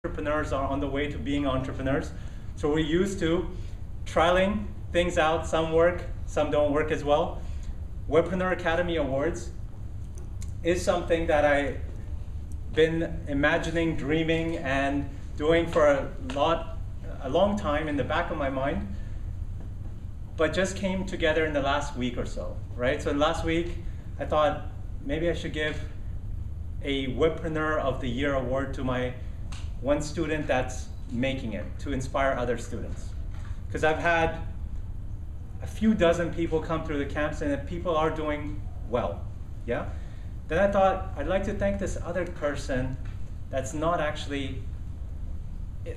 entrepreneurs are on the way to being entrepreneurs. So we're used to trialing things out. Some work, some don't work as well. Webpreneur Academy Awards is something that I've been imagining, dreaming, and doing for a long time in the back of my mind, but just came together in the last week or so, right? So last week, I thought maybe I should give a Webpreneur of the Year award to my one student that's making it, to inspire other students. Because I've had a few dozen people come through the camps and people are doing well, yeah? Then I thought I'd like to thank this other person that's not actually,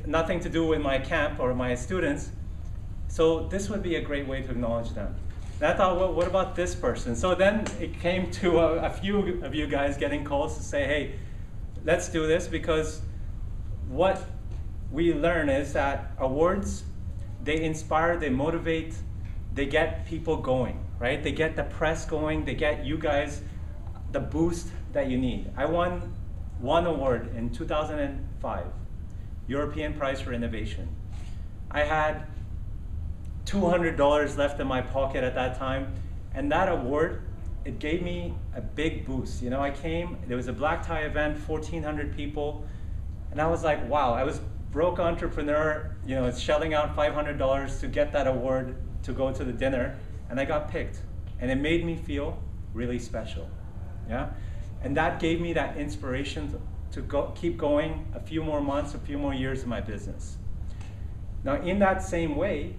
nothing to do with my camp or my students, so this would be a great way to acknowledge them. And I thought, well, what about this person? So then it came to a few of you guys getting calls to say, hey, let's do this, because what we learn is that awards, they inspire, they motivate, they get people going, right? They get the press going, they get you guys the boost that you need. I won one award in 2005, European Prize for Innovation. I had $200 left in my pocket at that time, and that award, it gave me a big boost. You know, I came, there was a black tie event, 1,400 people, and I was like, wow, I was broke entrepreneur, you know, shelling out $500 to get that award to go to the dinner, and I got picked, and it made me feel really special, yeah? And that gave me that inspiration to keep going a few more months, a few more years in my business. Now, in that same way,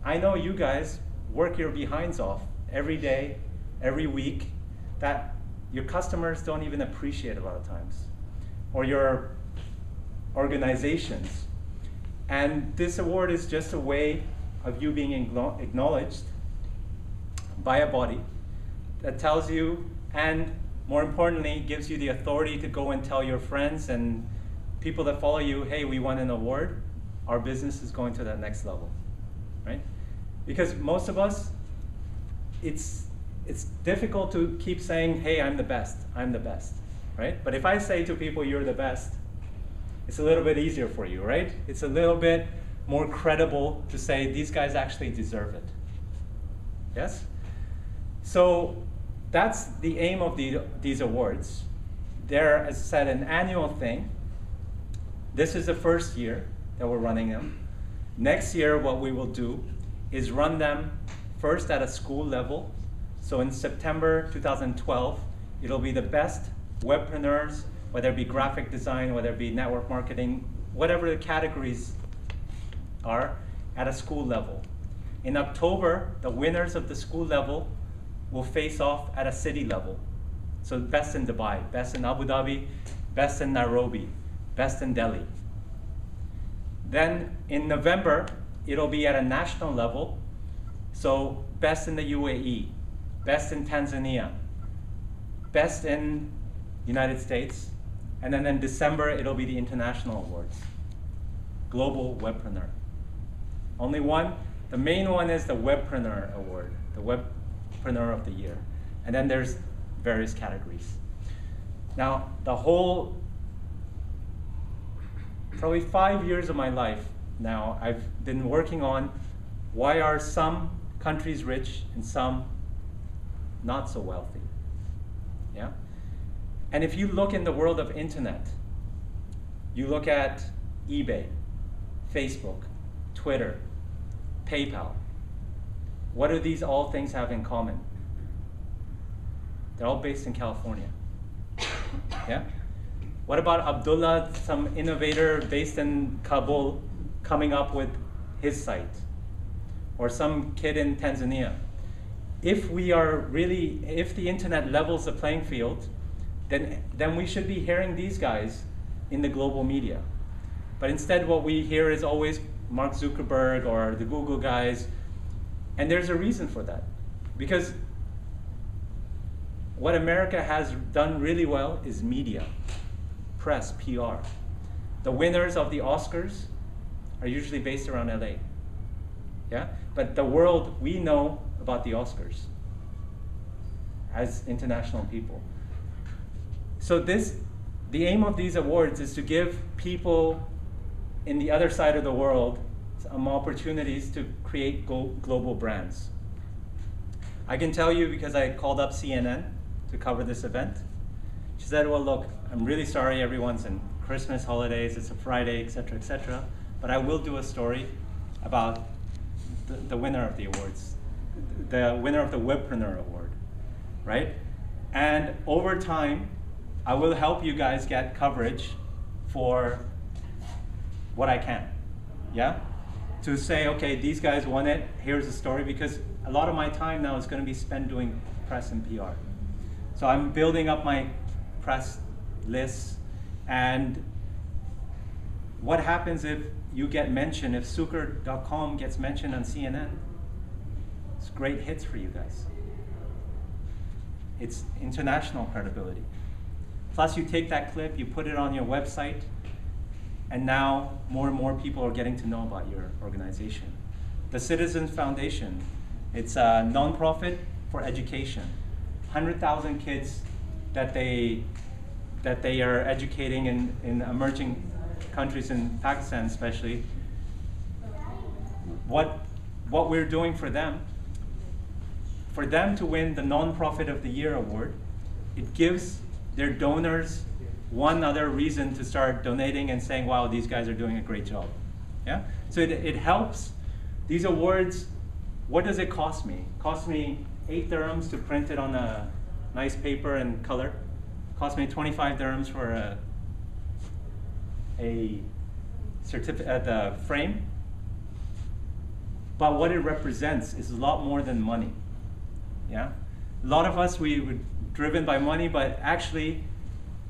I know you guys work your behinds off every day, every week, that your customers don't even appreciate a lot of times, or your organizations. And this award is just a way of you being acknowledged by a body that tells you, and more importantly, gives you the authority to go and tell your friends and people that follow you, hey, we won an award, our business is going to that next level, right? Because most of us, it's difficult to keep saying, hey, I'm the best, right? But if I say to people, you're the best, it's a little bit easier for you, right? It's a little bit more credible to say these guys actually deserve it. Yes? So that's the aim of these awards. They're, as I said, an annual thing. This is the first year that we're running them. Next year, what we will do is run them first at a school level. So in September 2012, it'll be the best webpreneurs, whether it be graphic design, whether it be network marketing, whatever the categories are, at a school level. In October, the winners of the school level will face off at a city level. So best in Dubai, best in Abu Dhabi, best in Nairobi, best in Delhi. Then in November, it'll be at a national level. So best in the UAE, best in Tanzania, best in United States, and then in December, it'll be the international awards. Global Webpreneur. Only one, the main one is the Webpreneur Award, the Webpreneur of the Year. And then there's various categories. Now, the whole, probably 5 years of my life now, I've been working on why are some countries rich and some not so wealthy, yeah? And if you look in the world of internet, you look at eBay, Facebook, Twitter, PayPal. What do these all things have in common? They're all based in California. Yeah? What about Abdullah, some innovator based in Kabul, coming up with his site? Or some kid in Tanzania? If we are really, if the internet levels the playing field, then we should be hearing these guys in the global media. But instead what we hear is always Mark Zuckerberg or the Google guys, and there's a reason for that. Because what America has done really well is media, press, PR. The winners of the Oscars are usually based around LA. Yeah? But the world, we know about the Oscars as international people. So the aim of these awards is to give people in the other side of the world, some opportunities to create global brands. I can tell you because I called up CNN to cover this event. She said, well, look, I'm really sorry everyone's in Christmas holidays, it's a Friday, etc., but I will do a story about the winner of the awards, the winner of the Webpreneur Award, right? And over time, I will help you guys get coverage for what I can, yeah? To say, okay, these guys won it, here's the story, because a lot of my time now is going to be spent doing press and PR. So I'm building up my press lists, and what happens if you get mentioned, if Sucre.com gets mentioned on CNN? It's great hits for you guys. It's international credibility. Plus you take that clip, you put it on your website, and now more and more people are getting to know about your organization. The Citizens Foundation, it's a nonprofit for education. 100,000 kids that they are educating in emerging countries, in Pakistan especially. What we're doing for them to win the Nonprofit of the Year award, it gives their donors one other reason to start donating and saying, wow, these guys are doing a great job. Yeah? So it helps. These awards, what does it cost me? It costs me 8 dirhams to print it on a nice paper and color. It costs me 25 dirhams for a certificate, the frame. But what it represents is a lot more than money. Yeah? A lot of us, we were driven by money, but actually,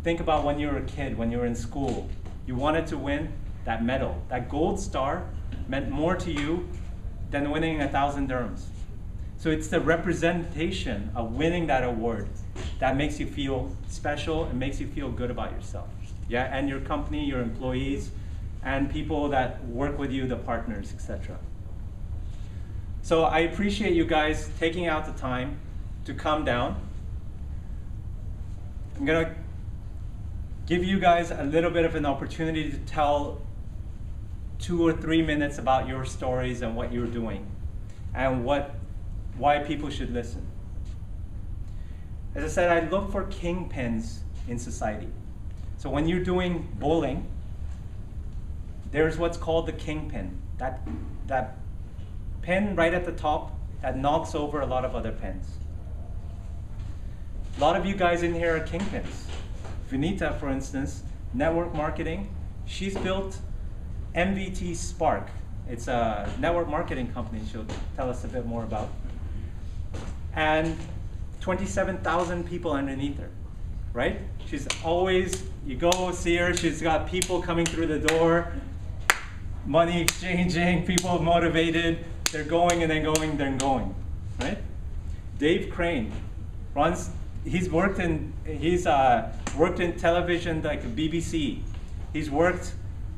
think about when you were a kid, when you were in school. You wanted to win that medal. That gold star meant more to you than winning 1,000 dirhams. So it's the representation of winning that award that makes you feel special and makes you feel good about yourself. Yeah, and your company, your employees, and people that work with you, the partners, etc. So I appreciate you guys taking out the time to come down. I'm gonna give you guys a little bit of an opportunity to tell 2 or 3 minutes about your stories and what you're doing and why people should listen. As I said, I look for kingpins in society. So when you're doing bowling, there's what's called the kingpin. That pin right at the top that knocks over a lot of other pins. A lot of you guys in here are kingpins. Vinita, for instance, network marketing, she's built MVTSpark. It's a network marketing company she'll tell us a bit more about. And 27,000 people underneath her, right? She's always, you go see her, she's got people coming through the door, money exchanging, people motivated, they're going and then going, they're going, right? Dave Crane runs, he's worked in television like the BBC. He's worked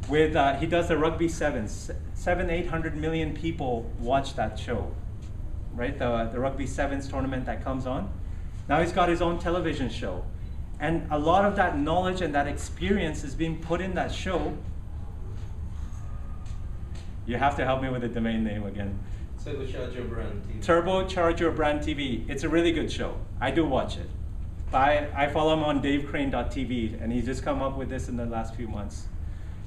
with, he does the Rugby Sevens. 800 million people watch that show, right? The Rugby Sevens tournament that comes on. Now he's got his own television show. And a lot of that knowledge and that experience is being put in that show. You have to help me with the domain name again. Turbocharge Your Brand TV. Turbocharge Your Brand TV. It's a really good show. I do watch it. I follow him on davecrane.tv, and he's just come up with this in the last few months.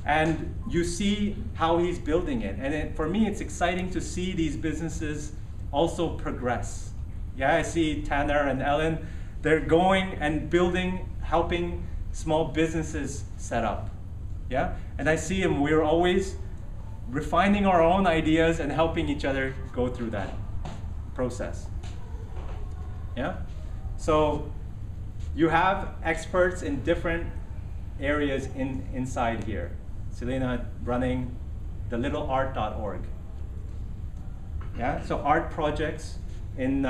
And you see how he's building it. And for me, it's exciting to see these businesses also progress. Yeah, I see Tanner and Ellen, they're going and building, helping small businesses set up. Yeah, and I see them, we're always refining our own ideas and helping each other go through that process. Yeah, so you have experts in different areas inside here. Selena running TheLittleArt.org. Yeah, so art projects in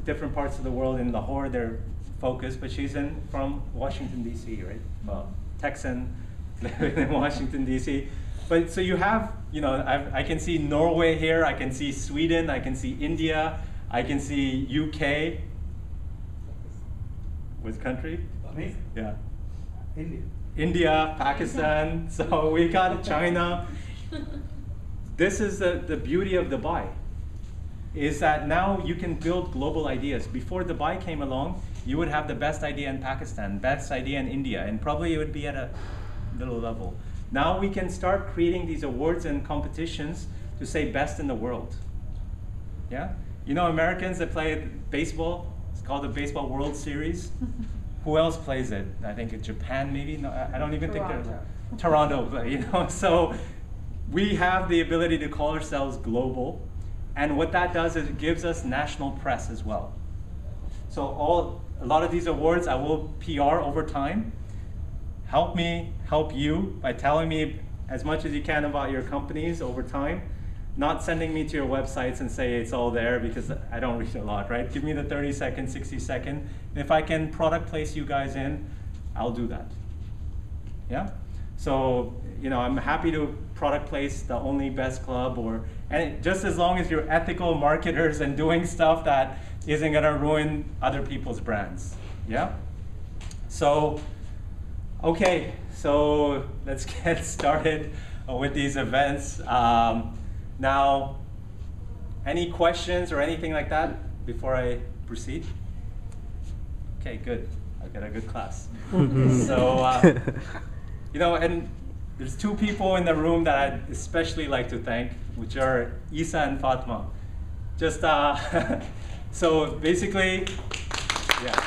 different parts of the world. In Lahore, they're focused, but she's from Washington D.C., right? Well, Texan, living in Washington D.C. But so you have, you know, I can see Norway here. I can see Sweden. I can see India. I can see UK. Which country? Me? Yeah. India. India, Pakistan, so we got China. This is the beauty of Dubai, is that now you can build global ideas. Before Dubai came along, you would have the best idea in Pakistan, best idea in India, and probably it would be at a little level. Now we can start creating these awards and competitions to say best in the world. Yeah? You know, Americans that play baseball, it's called the Baseball World Series. Who else plays it? I think in Japan maybe? No, I don't even think there's Toronto, you know. So we have the ability to call ourselves global. And what that does is it gives us national press as well. So a lot of these awards I will PR over time. Help me help you by telling me as much as you can about your companies over time. Not sending me to your websites and say it's all there, because I don't read a lot, right? Give me the 30-second, 60-second. And if I can product place you guys in, I'll do that. Yeah? So, you know, I'm happy to product place the OnlyBestClub, and just as long as you're ethical marketers and doing stuff that isn't gonna ruin other people's brands. Yeah? So, okay, so let's get started with these events. Now, any questions or anything like that before I proceed? Okay, good. I got a good class. So, you know, and there's two people in the room that I'd especially like to thank, which are Isa and Fatma. Just, so basically, yeah.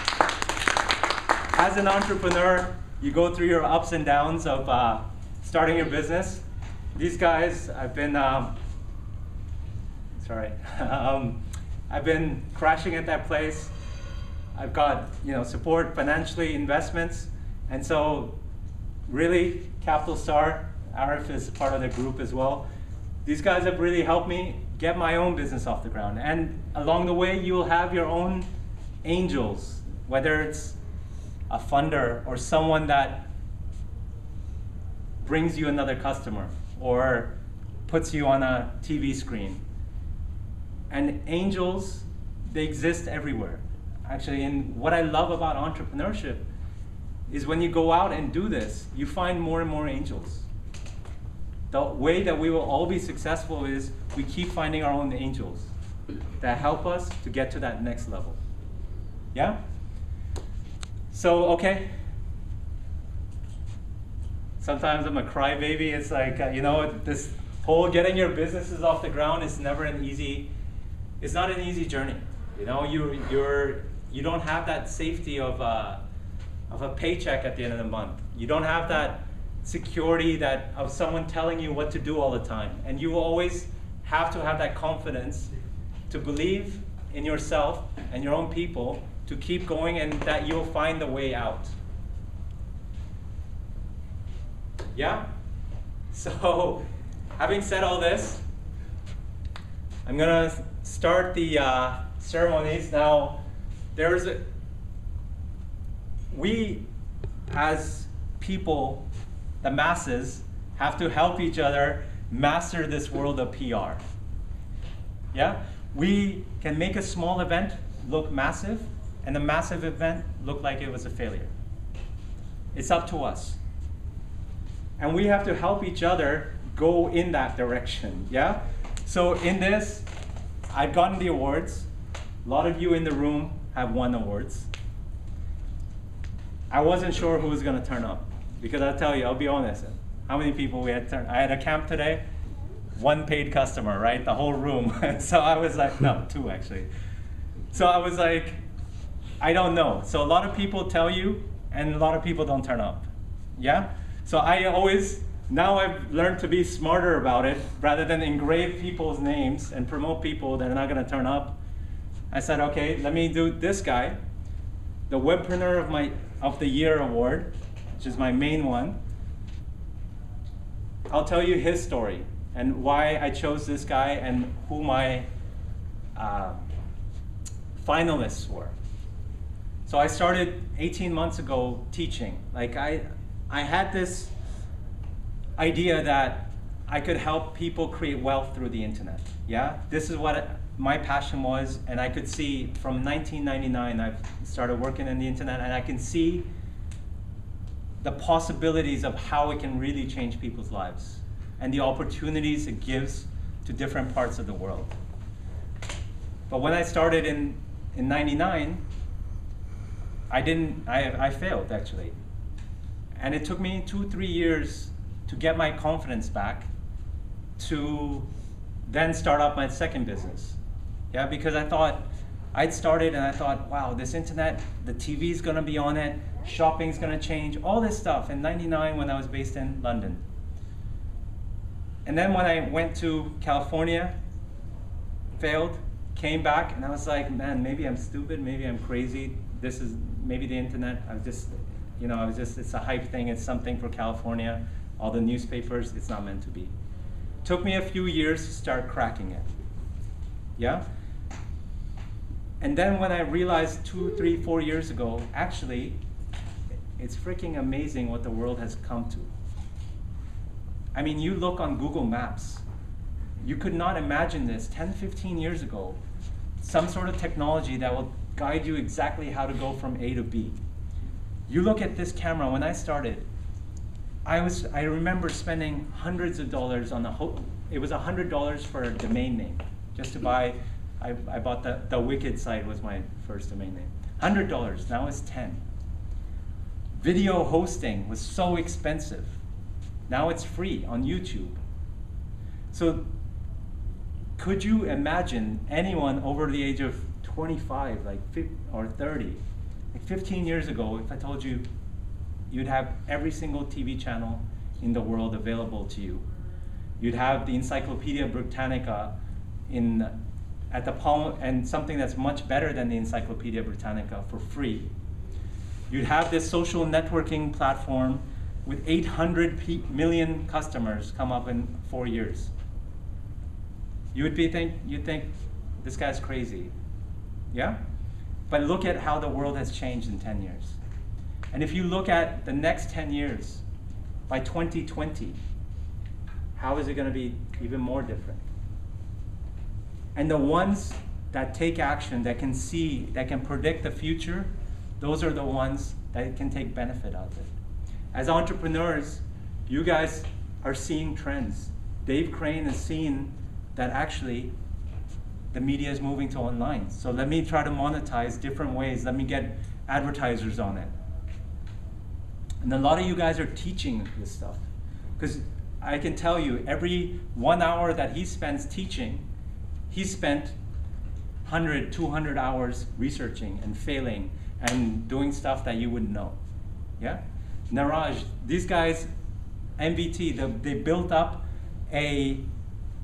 As an entrepreneur, you go through your ups and downs of starting your business. These guys, I've been, I've been crashing at that place. I've got, you know, support financially, investments, and so really, Capital Star, Arif is part of the group as well. These guys have really helped me get my own business off the ground. And along the way, you will have your own angels, whether it's a funder or someone that brings you another customer or puts you on a TV screen. And angels, they exist everywhere. Actually, and what I love about entrepreneurship is when you go out and do this, you find more and more angels. The way that we will all be successful is we keep finding our own angels that help us to get to that next level. Yeah? So, okay. Sometimes I'm a crybaby. It's like, you know, this whole getting your businesses off the ground is never an easy, it's not an easy journey. You know, you don't have that safety of a paycheck at the end of the month. You don't have that security of someone telling you what to do all the time. And you always have to have that confidence to believe in yourself and your own people to keep going, and that you'll find the way out. Yeah? So, having said all this, I'm gonna start the ceremonies. Now, we as people, the masses, have to help each other master this world of PR. Yeah? We can make a small event look massive, and the massive event look like it was a failure. It's up to us. And we have to help each other go in that direction, yeah? So in this, I've gotten the awards. A lot of you in the room have won awards. I wasn't sure who was gonna turn up, because I'll tell you, I'll be honest, how many people we had I had a camp today, one paid customer, right? The whole room. So I was like, no, two actually. So I was like, I don't know. So a lot of people tell you, and a lot of people don't turn up, yeah? So now I've learned to be smarter about it, rather than engrave people's names and promote people that are not gonna turn up. I said, okay, let me do this guy, the Webpreneur of the Year award, which is my main one. I'll tell you his story and why I chose this guy and who my finalists were. So I started 18 months ago teaching. Like I had this idea that I could help people create wealth through the internet. Yeah, this is what my passion was, and I could see from 1999 I've started working in the internet, and I can see the possibilities of how it can really change people's lives and the opportunities it gives to different parts of the world. But when I started in 99, I failed actually. And it took me 2-3 years to get my confidence back to then start up my second business. Yeah, because I'd started and I thought, wow, this internet, the TV's gonna be on it, shopping's gonna change, all this stuff in 99 when I was based in London. And then when I went to California, failed, came back, and I was like, man, maybe I'm stupid, maybe I'm crazy. This is maybe the internet. It's a hype thing. It's something for California. All the newspapers, it's not meant to be. Took me a few years to start cracking it. Yeah? And then when I realized 2, 3, 4 years ago, actually, it's freaking amazing what the world has come to. I mean, you look on Google Maps. You could not imagine this 10, 15 years ago, some sort of technology that will guide you exactly how to go from A to B. You look at this camera. When I started, I remember spending hundreds of dollars on it was $100 for a domain name, just to buy. I bought the Wicked site was my first domain name. $100, now it's 10. Video hosting was so expensive. Now it's free on YouTube. So could you imagine anyone over the age of 25, or 30, 15 years ago, if I told you you'd have every single TV channel in the world available to you. You'd have the Encyclopedia Britannica at the palm, and something that's much better than the Encyclopedia Britannica for free. You'd have this social networking platform with 800 million customers come up in 4 years. You'd think this guy's crazy, yeah? But look at how the world has changed in 10 years. And if you look at the next 10 years, by 2020, how is it going to be even more different? And the ones that take action, that can see, that can predict the future, those are the ones that can take benefit out of it. As entrepreneurs, you guys are seeing trends. Dave Crane has seen that actually the media is moving to online. So let me try to monetize different ways. Let me get advertisers on it. And a lot of you guys are teaching this stuff. Because I can tell you, every 1 hour that he spends teaching, he spent 100, 200 hours researching and failing and doing stuff that you wouldn't know. Yeah? Niraj, these guys, MVT, they built up a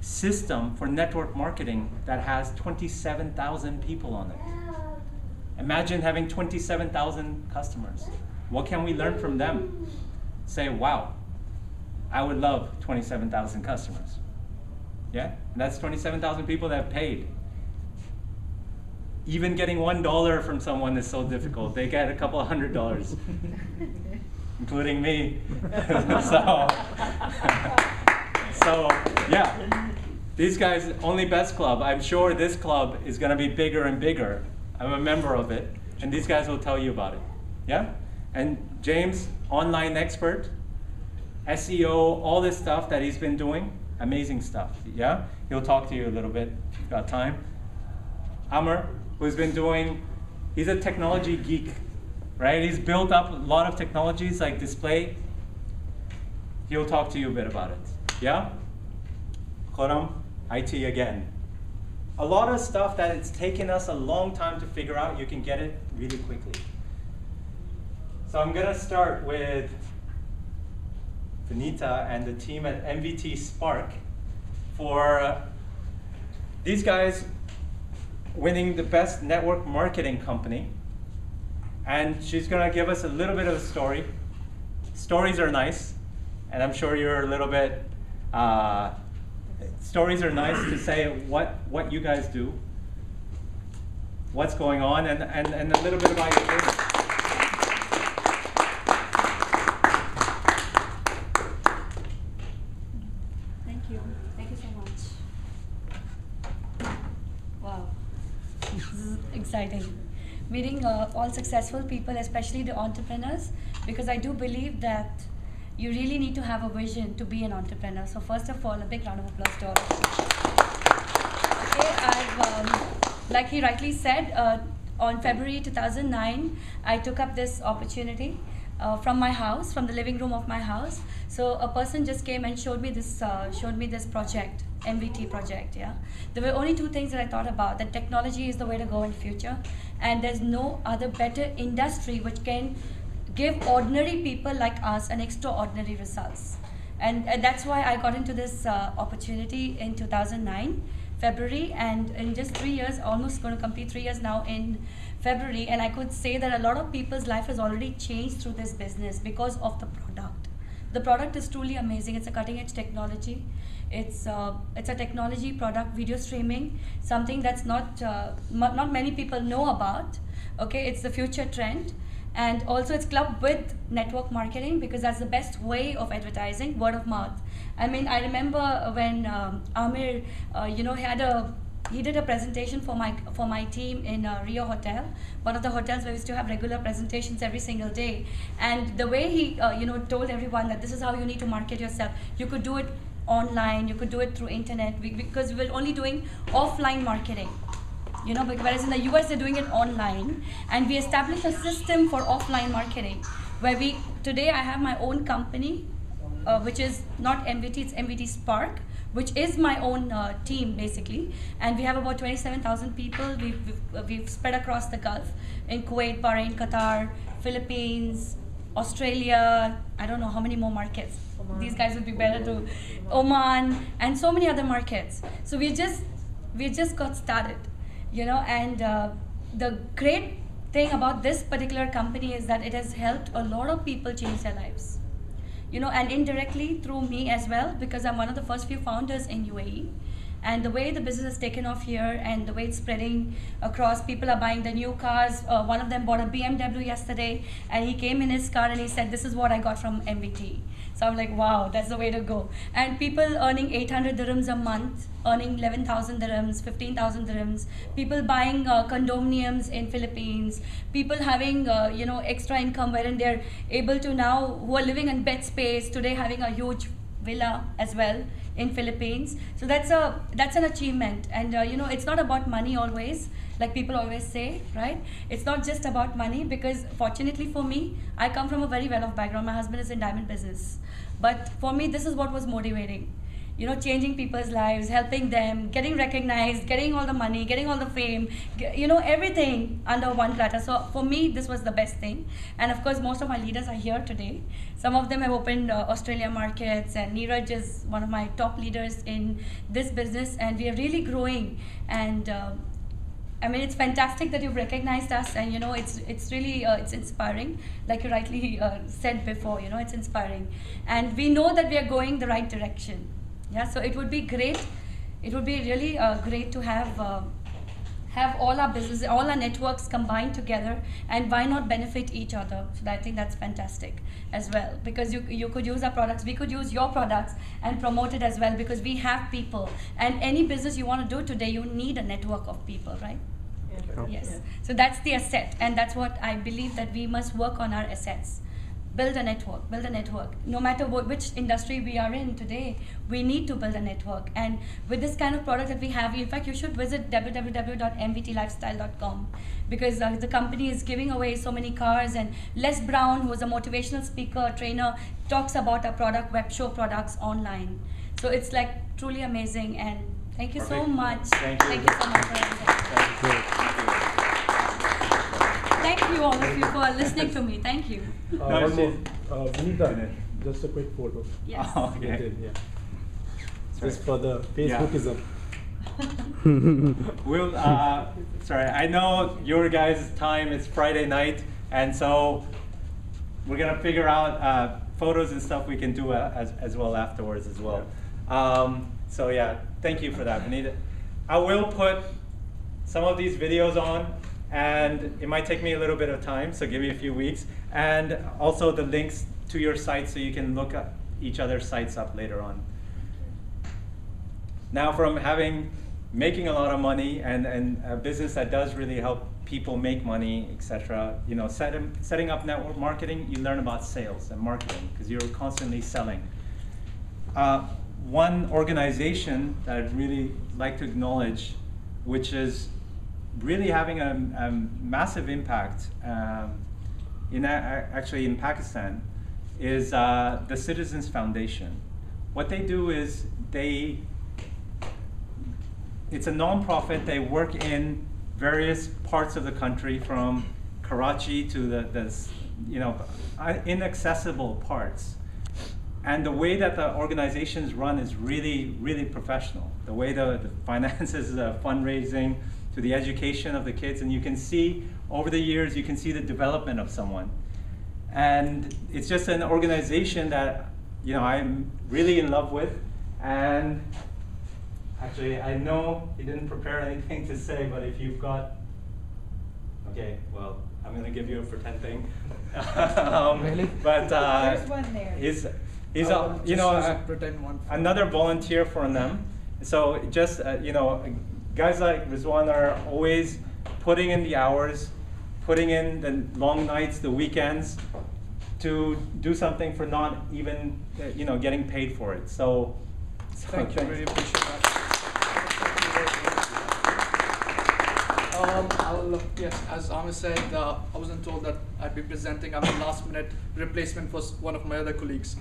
system for network marketing that has 27,000 people on it. Imagine having 27,000 customers. What can we learn from them? Say, wow, I would love 27,000 customers. Yeah? And that's 27,000 people that have paid. Even getting $1 from someone is so difficult. They get a couple of $100, including me. So yeah, these guys, OnlyBestClub, I'm sure this club is going to be bigger and bigger. I'm a member of it, and these guys will tell you about it. Yeah? And James, online expert, SEO, all this stuff that he's been doing, amazing stuff. Yeah? He'll talk to you a little bit if you've got time. Amr, who's been doing, he's a technology geek, right? He's built up a lot of technologies like display. He'll talk to you a bit about it. Yeah? Khurram, IT again. A lot of stuff that it's taken us a long time to figure out, you can get it really quickly. So I'm going to start with Vanita and the team at MVTSpark for these guys winning the best network marketing company. And she's going to give us a little bit of a story. Stories are nice, and I'm sure you're a little bit, stories are nice to say what you guys do, what's going on, and a little bit about your business. Thank you so much. Wow, this is exciting. meeting all successful people, especially the entrepreneurs, because I do believe that you really need to have a vision to be an entrepreneur. So first of all, a big round of applause to all of you. Okay, like he rightly said, on February 2009, I took up this opportunity from my house, from the living room of my house. So a person just came and showed me this project, MVT project. Yeah, there were only two things that I thought about: that technology is the way to go in the future, and there's no other better industry which can give ordinary people like us an extraordinary results. And that's why I got into this opportunity in 2009. February, and in just 3 years, almost going to complete 3 years now in February, and I could say that a lot of people's life has already changed through this business because of the product. The product is truly amazing. It's a cutting edge technology. It's a technology product, video streaming, something that's not many people know about. Okay, it's the future trend. And also it's clubbed with network marketing, because that's the best way of advertising, word of mouth. I mean, I remember when Amir, he did a presentation for my team in Rio Hotel, one of the hotels where we used to have regular presentations every single day. And the way he told everyone that this is how you need to market yourself. You could do it online, you could do it through internet, because we were only doing offline marketing. Whereas in the US they're doing it online, and we established a system for offline marketing where today I have my own company, which is not MVT, it's MVTSpark, which is my own team basically, and we have about 27,000 people. We've spread across the Gulf, in Kuwait, Bahrain, Qatar, Philippines, Australia, I don't know how many more markets. Oman. These guys would be better to Oman, and so many other markets. So we just got started. And the great thing about this particular company is that it has helped a lot of people change their lives. And indirectly through me as well, because I'm one of the first few founders in UAE. And the way the business has taken off here and the way it's spreading across, people are buying the new cars. One of them bought a BMW yesterday, and he came in his car and he said, "This is what I got from MVT." So I'm like, wow, that's the way to go. And people earning 800 dirhams a month, earning 11,000 dirhams, 15,000 dirhams, people buying condominiums in Philippines, people having extra income wherein they're able to now, who are living in bed space, today having a huge villa as well in Philippines. So that's an achievement. And it's not about money always, like people always say, right? It's not just about money, because fortunately for me, I come from a very well-off background. My husband is in diamond business. But for me, this is what was motivating. Changing people's lives, helping them, getting recognized, getting all the money, getting all the fame, everything under one platter. So for me, this was the best thing. And of course, most of my leaders are here today. Some of them have opened Australia markets, and Neeraj is one of my top leaders in this business, and we are really growing. And I mean, it's fantastic that you've recognized us, and it's really it's inspiring, like you rightly said before. It's inspiring, and we know that we are going the right direction. Yeah, so it would be great. It would be really great to have all our business, all our networks combined together, and why not benefit each other? So I think that's fantastic as well, because you could use our products, we could use your products and promote it as well, because we have people, and any business you want to do today, you need a network of people, right? Yeah. Yes. Yeah. So that's the asset, and that's what I believe, that we must work on our assets. Build a network. No matter which industry we are in today, we need to build a network. And with this kind of product that we have, in fact, you should visit www.mvtlifestyle.com, because the company is giving away so many cars. And Les Brown, who is a motivational speaker, trainer, talks about our product, web show products online. So it's like truly amazing. And thank you so much. Thank you. Thank you so much for having me. Thank you all of you for listening to me. Thank you. Vinita, just a quick photo. Yes. Oh, okay. Yeah. Just for the Facebookism. We'll, sorry, I know your guys' time is Friday night, and so we're gonna figure out photos and stuff we can do as well afterwards as well. So yeah, thank you for that, Vinita. I will put some of these videos on, and it might take me a little bit of time, so give me a few weeks. And also the links to your site, so you can look at each other's sites up later on. Now, from having making a lot of money and a business that does really help people make money, etc. You know, setting up network marketing, you learn about sales and marketing because you're constantly selling. One organization that I'd really like to acknowledge, which is really having a massive impact actually in Pakistan, is the Citizens Foundation. What they do is it's a non-profit. They work in various parts of the country, from Karachi to the inaccessible parts. And the way that the organizations run is really, really professional. The way the finances, the fundraising, to the education of the kids, and you can see over the years, you can see the development of someone. And it's just an organization that I'm really in love with. And actually, I know he didn't prepare anything to say, but if you've got, okay, well, I'm going to give you a pretend thing. Really? But There's one there. He's pretend one. another volunteer for them. So just guys like Rizwan are always putting in the hours, putting in the long nights, the weekends, to do something for not even getting paid for it. So Thank you, really appreciate that. Yes, as Amir said, I wasn't told that I'd be presenting. I'm a last-minute replacement for one of my other colleagues.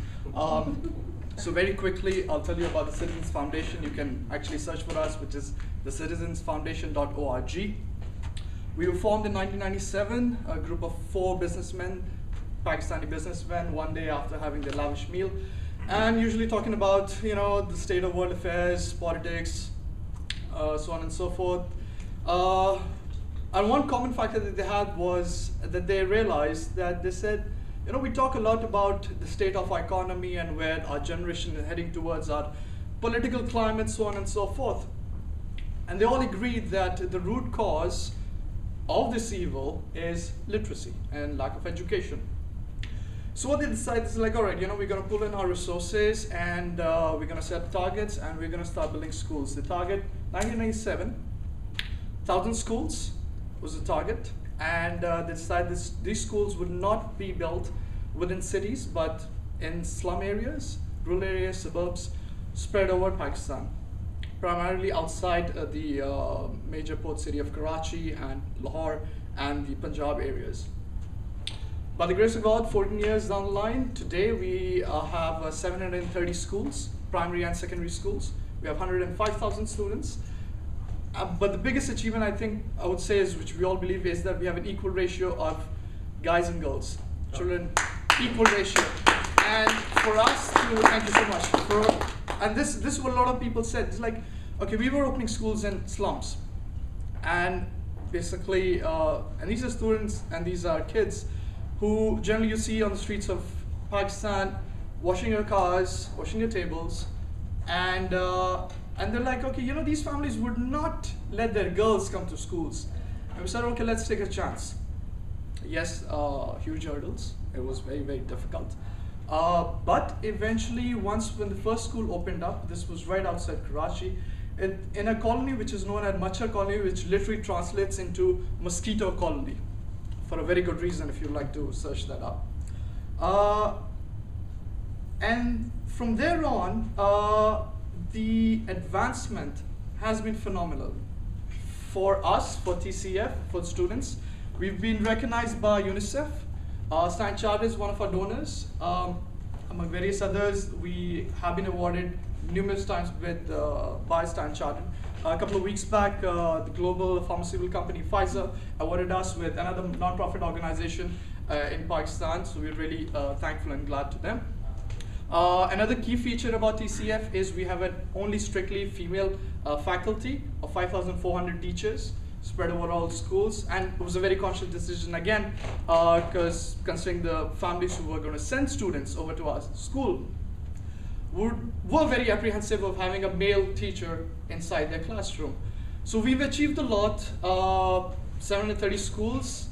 So very quickly, I'll tell you about the Citizens Foundation. You can actually search for us, which is thecitizensfoundation.org. We were formed in 1997, a group of 4 businessmen, Pakistani businessmen, one day after having their lavish meal, and usually talking about the state of world affairs, politics, so on and so forth. And one common factor that they had was that they realized that they said, we talk a lot about the state of our economy and where our generation is heading towards, our political climate, so on and so forth. And they all agreed that the root cause of this evil is literacy and lack of education. So what they decided is like, all right, we're going to pull in our resources and we're going to set targets and we're going to start building schools. The target, 1997, 1,000 schools was the target. And they decided these schools would not be built within cities, but in slum areas, rural areas, suburbs, spread over Pakistan, primarily outside the major port city of Karachi and Lahore and the Punjab areas. By the grace of God, 14 years down the line, today we have 730 schools, primary and secondary schools. We have 105,000 students. But the biggest achievement, I think, I would say, is, which we all believe, is that we have an equal ratio of guys and girls, children, equal ratio. And for us to, thank you so much. And this is what a lot of people said. It's like, okay, we were opening schools in slums. And basically, and these are students and these are kids who generally you see on the streets of Pakistan, washing your cars, washing your tables, and they're like, okay, these families would not let their girls come to schools. And we said, okay, let's take a chance. Yes, huge hurdles. It was very, very difficult. But eventually, when the first school opened up, this was right outside Karachi, in a colony which is known as Machar colony, which literally translates into mosquito colony, for a very good reason if you'd like to search that up. And from there on, the advancement has been phenomenal. For us, for TCF, for students, we've been recognized by UNICEF. Standard Chartered is one of our donors. Among various others, we have been awarded numerous times by Standard Chartered. A couple of weeks back, the global pharmaceutical company Pfizer awarded us with another non-profit organization in Pakistan, so we're really thankful and glad to them. Another key feature about TCF is we have an only strictly female faculty of 5,400 teachers spread over all schools, and it was a very conscious decision again, because considering the families who were going to send students over to our school were very apprehensive of having a male teacher inside their classroom. So we've achieved a lot, 730 schools,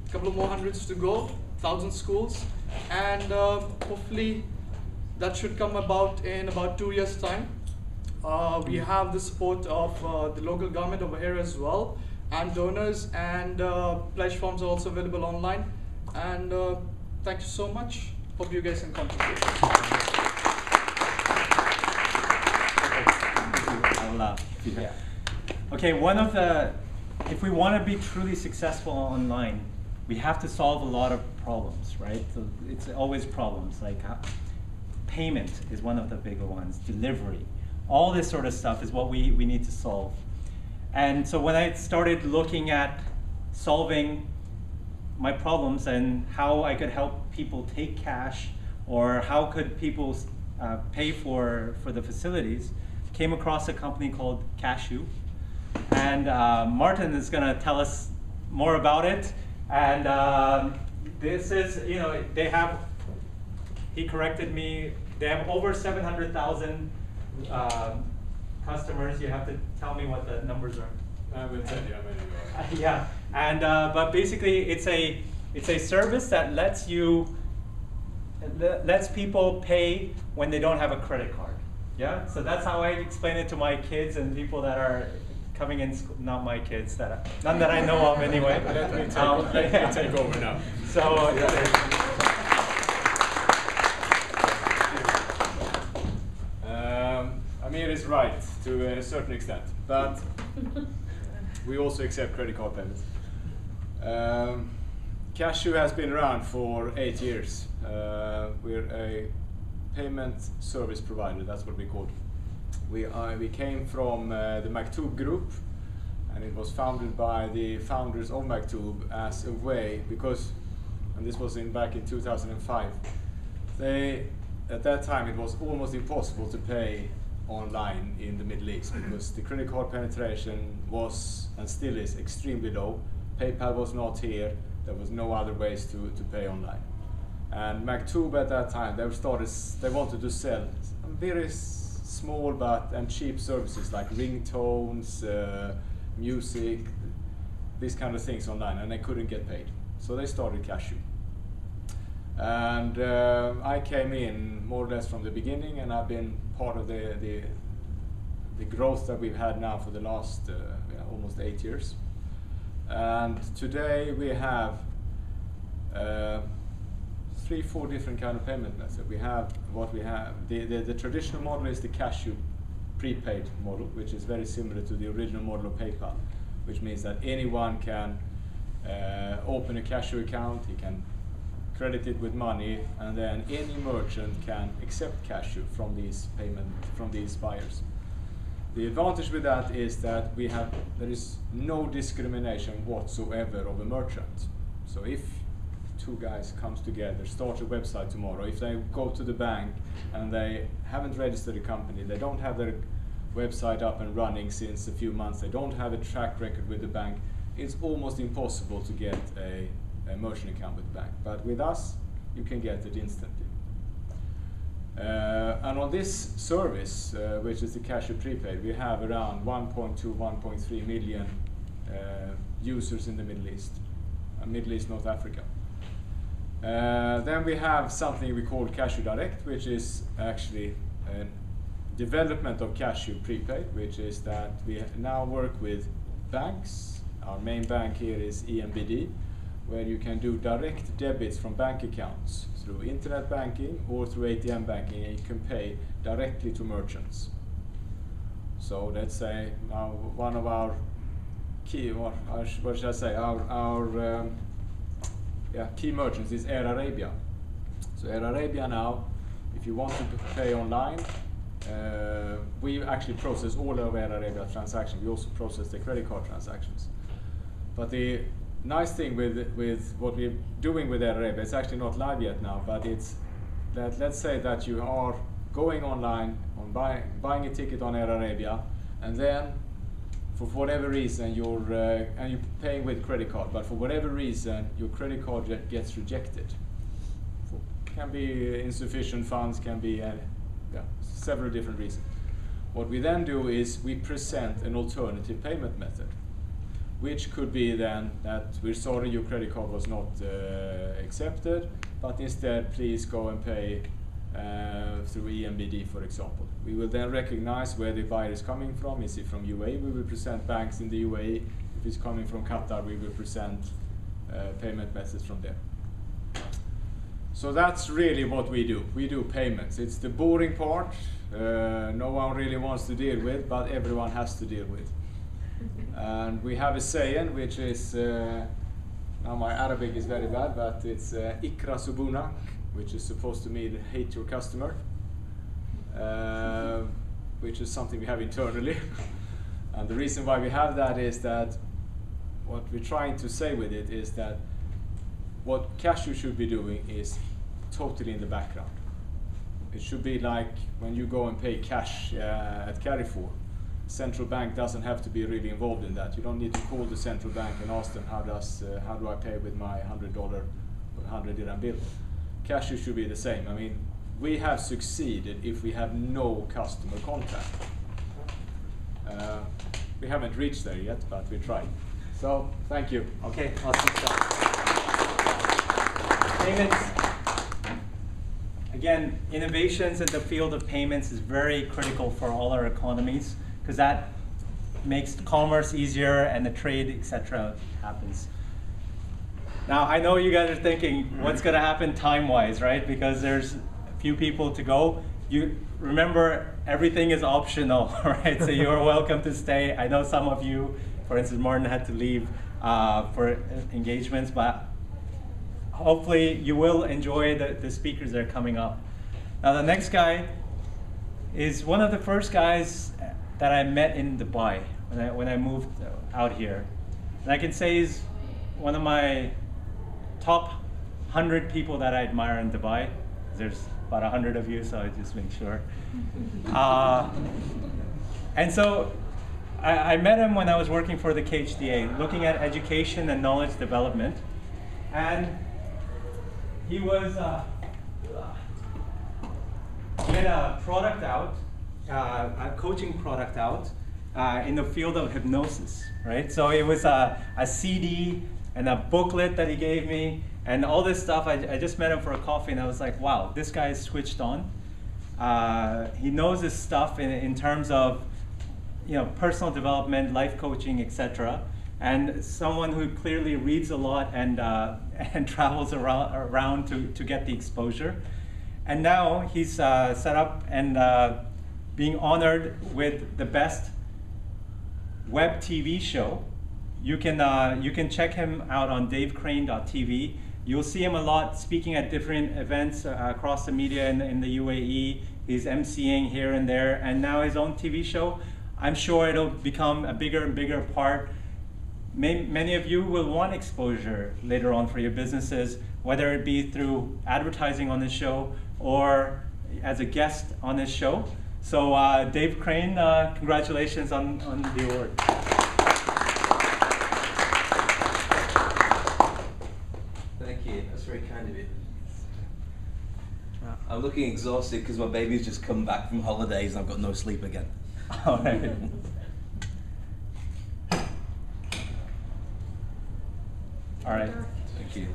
a couple of more hundreds to go, 1,000 schools, and hopefully that should come about in about 2 years' time. We have the support of the local government over here as well, and donors, and pledge forms are also available online. And thank you so much. Hope you guys can contribute. Yeah. Okay, if we want to be truly successful online, we have to solve a lot of problems, right? So it's always problems, like payment is one of the bigger ones, delivery. All this sort of stuff is what we need to solve. And so when I started looking at solving my problems and how I could help people take cash, or how could people pay for the facilities, came across a company called CashU. And Martin is going to tell us more about it. And this is, he corrected me, they have over 700,000 customers. You have to tell me what the numbers are. I will tell you how many you are. Yeah, and but basically it's a service that lets people pay when they don't have a credit card. Yeah, so that's how I explain it to my kids and people that are coming in school. Not my kids, none that I know of anyway. Let me take over now. So. Amir is right to a certain extent, but we also accept credit card payments. CashU has been around for 8 years. We're a payment service provider, that's what we call it. We came from the Maktub group, and it was founded by the founders of Maktub as a way, because, and this was back in 2005, at that time it was almost impossible to pay online in the Middle East because the credit card penetration was, and still is, extremely low. PayPal was not here, there was no other ways to pay online. And Maktub at that time, they wanted to sell very small and cheap services like ringtones, music, these kind of things online, and they couldn't get paid. So they started CashU. And I came in more or less from the beginning, and I've been part of the growth that we've had now for the last almost 8 years. And today we have 3-4 different kind of payment methods. The traditional model is the CashU prepaid model, which is very similar to the original model of PayPal, which means that anyone can open a CashU account, he can credit it with money, and then any merchant can accept CashU from these buyers. The advantage with that is that there is no discrimination whatsoever of a merchant. So if two guys comes together, start a website tomorrow, if they go to the bank and they haven't registered a company, they don't have their website up and running since a few months, they don't have a track record with the bank, it's almost impossible to get a merchant account with the bank. But with us, you can get it instantly. And on this service, which is the CashU prepaid, we have around 1.2, 1.3 million users in the Middle East, North Africa. Then we have something we call CashU Direct, which is actually a development of CashU prepaid, which is that we now work with banks. Our main bank here is EMBD, where you can do direct debits from bank accounts through internet banking or through ATM banking, and you can pay directly to merchants. So let's say one of our key, what should I say, our key merchants is Air Arabia. So Air Arabia now, if you want to pay online, we actually process all of Air Arabia transactions. We also process the credit card transactions. But the nice thing with what we're doing with Air Arabia, it's actually not live yet now, but it's that, let's say that you are going online on buying a ticket on Air Arabia, and then for whatever reason you're paying with credit card, but for whatever reason your credit card gets rejected. Can be insufficient funds, can be several different reasons. What we then do is we present an alternative payment method, which could be then that we're sorry your credit card was not accepted, but instead please go and pay through EMBD, for example. We will then recognize where the buyer is coming from. Is he from UAE? We will present banks in the UAE. If it's coming from Qatar, we will present payment methods from there. So that's really what we do. We do payments. It's the boring part. No one really wants to deal with, but everyone has to deal with. And we have a saying, which is, now my Arabic is very bad, but it's ikra subunak, which is supposed to mean hate your customer, which is something we have internally. And the reason why we have that is that what we're trying to say with it is that what CashU should be doing is totally in the background. It should be like when you go and pay cash at Carrefour. Central bank doesn't have to be really involved in that. You don't need to call the central bank and ask them how do I pay with my $100 or 100 dirham bill. CashU should be the same. I mean, we have succeeded if we have no customer contact. We haven't reached there yet, but we tried. So, thank you. Okay, awesome stuff. Payments. Again, innovations in the field of payments is very critical for all our economies, because that makes commerce easier and the trade, etc. happens. Now, I know you guys are thinking, what's going to happen time-wise, right? Because there's a few people to go. You remember, everything is optional, right? So you're welcome to stay. I know some of you, for instance, Martin had to leave for engagements, but hopefully you will enjoy the speakers that are coming up. Now, the next guy is one of the first guys that I met in Dubai when I moved out here. And I can say he's one of my top 100 people that I admire in Dubai. There's about 100 of you, so I just make sure. And so I met him when I was working for the KHDA, looking at education and knowledge development. And he was, he had a product out, a coaching product out in the field of hypnosis, right? So it was a CD and a booklet that he gave me and all this stuff. I just met him for a coffee and I was like, wow, this guy is switched on. He knows his stuff in terms of, you know, personal development, life coaching, etc. And someone who clearly reads a lot and travels around to get the exposure. And now he's set up and being honored with the best web TV show. You can check him out on davecrane.tv. You'll see him a lot speaking at different events across the media in the UAE. He's emceeing here and there, and now his own TV show. I'm sure it'll become a bigger and bigger part. Many of you will want exposure later on for your businesses, whether it be through advertising on this show or as a guest on this show. So Dave Crane, congratulations on the award. Thank you, that's very kind of you. I'm looking exhausted because my baby's just come back from holidays and I've got no sleep again. All right. All right. Thank you.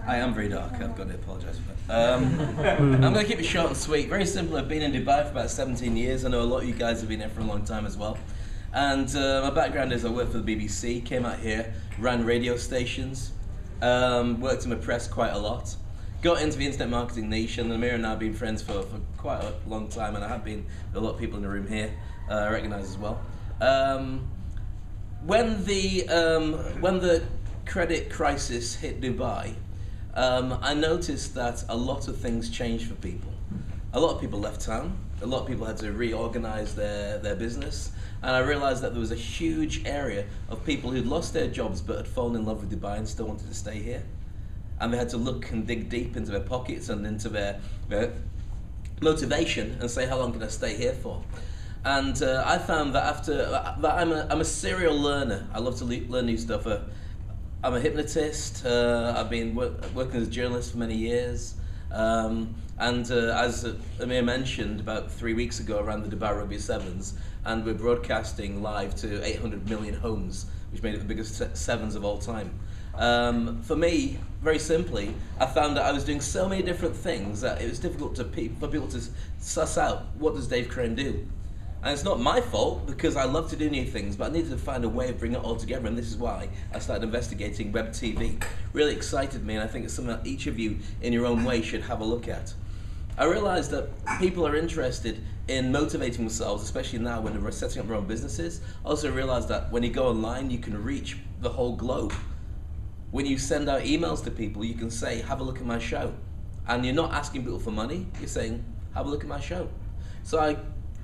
I am very dark, I've got to apologise for that. I'm going to keep it short and sweet. Very simple, I've been in Dubai for about 17 years. I know a lot of you guys have been here for a long time as well. And my background is I worked for the BBC, came out here, ran radio stations, worked in the press quite a lot. Got into the internet marketing niche, and Amir and I have been friends for quite a long time, and I have been with a lot of people in the room here, I recognise as well. When the credit crisis hit Dubai, I noticed that a lot of things changed for people. A lot of people left town, a lot of people had to reorganize their business, and I realized that there was a huge area of people who'd lost their jobs but had fallen in love with Dubai and still wanted to stay here. And they had to look and dig deep into their pockets and into their motivation and say, how long can I stay here for? And I found that after that I'm a serial learner. I love to learn new stuff. I'm a hypnotist. I've been working as a journalist for many years. And as Amir mentioned, about 3 weeks ago, I ran the Dubai Rugby Sevens, and we're broadcasting live to 800 million homes, which made it the biggest sevens of all time. For me, very simply, I found that I was doing so many different things that it was difficult for people to suss out, what does Dave Crane do? And it's not my fault, because I love to do new things, but I needed to find a way of bringing it all together, and this is why I started investigating web TV. Really excited me, and I think it's something that each of you, in your own way, should have a look at. I realized that people are interested in motivating themselves, especially now when they're setting up their own businesses. I also realized that when you go online, you can reach the whole globe. When you send out emails to people, you can say, have a look at my show. And you're not asking people for money, you're saying, have a look at my show. So I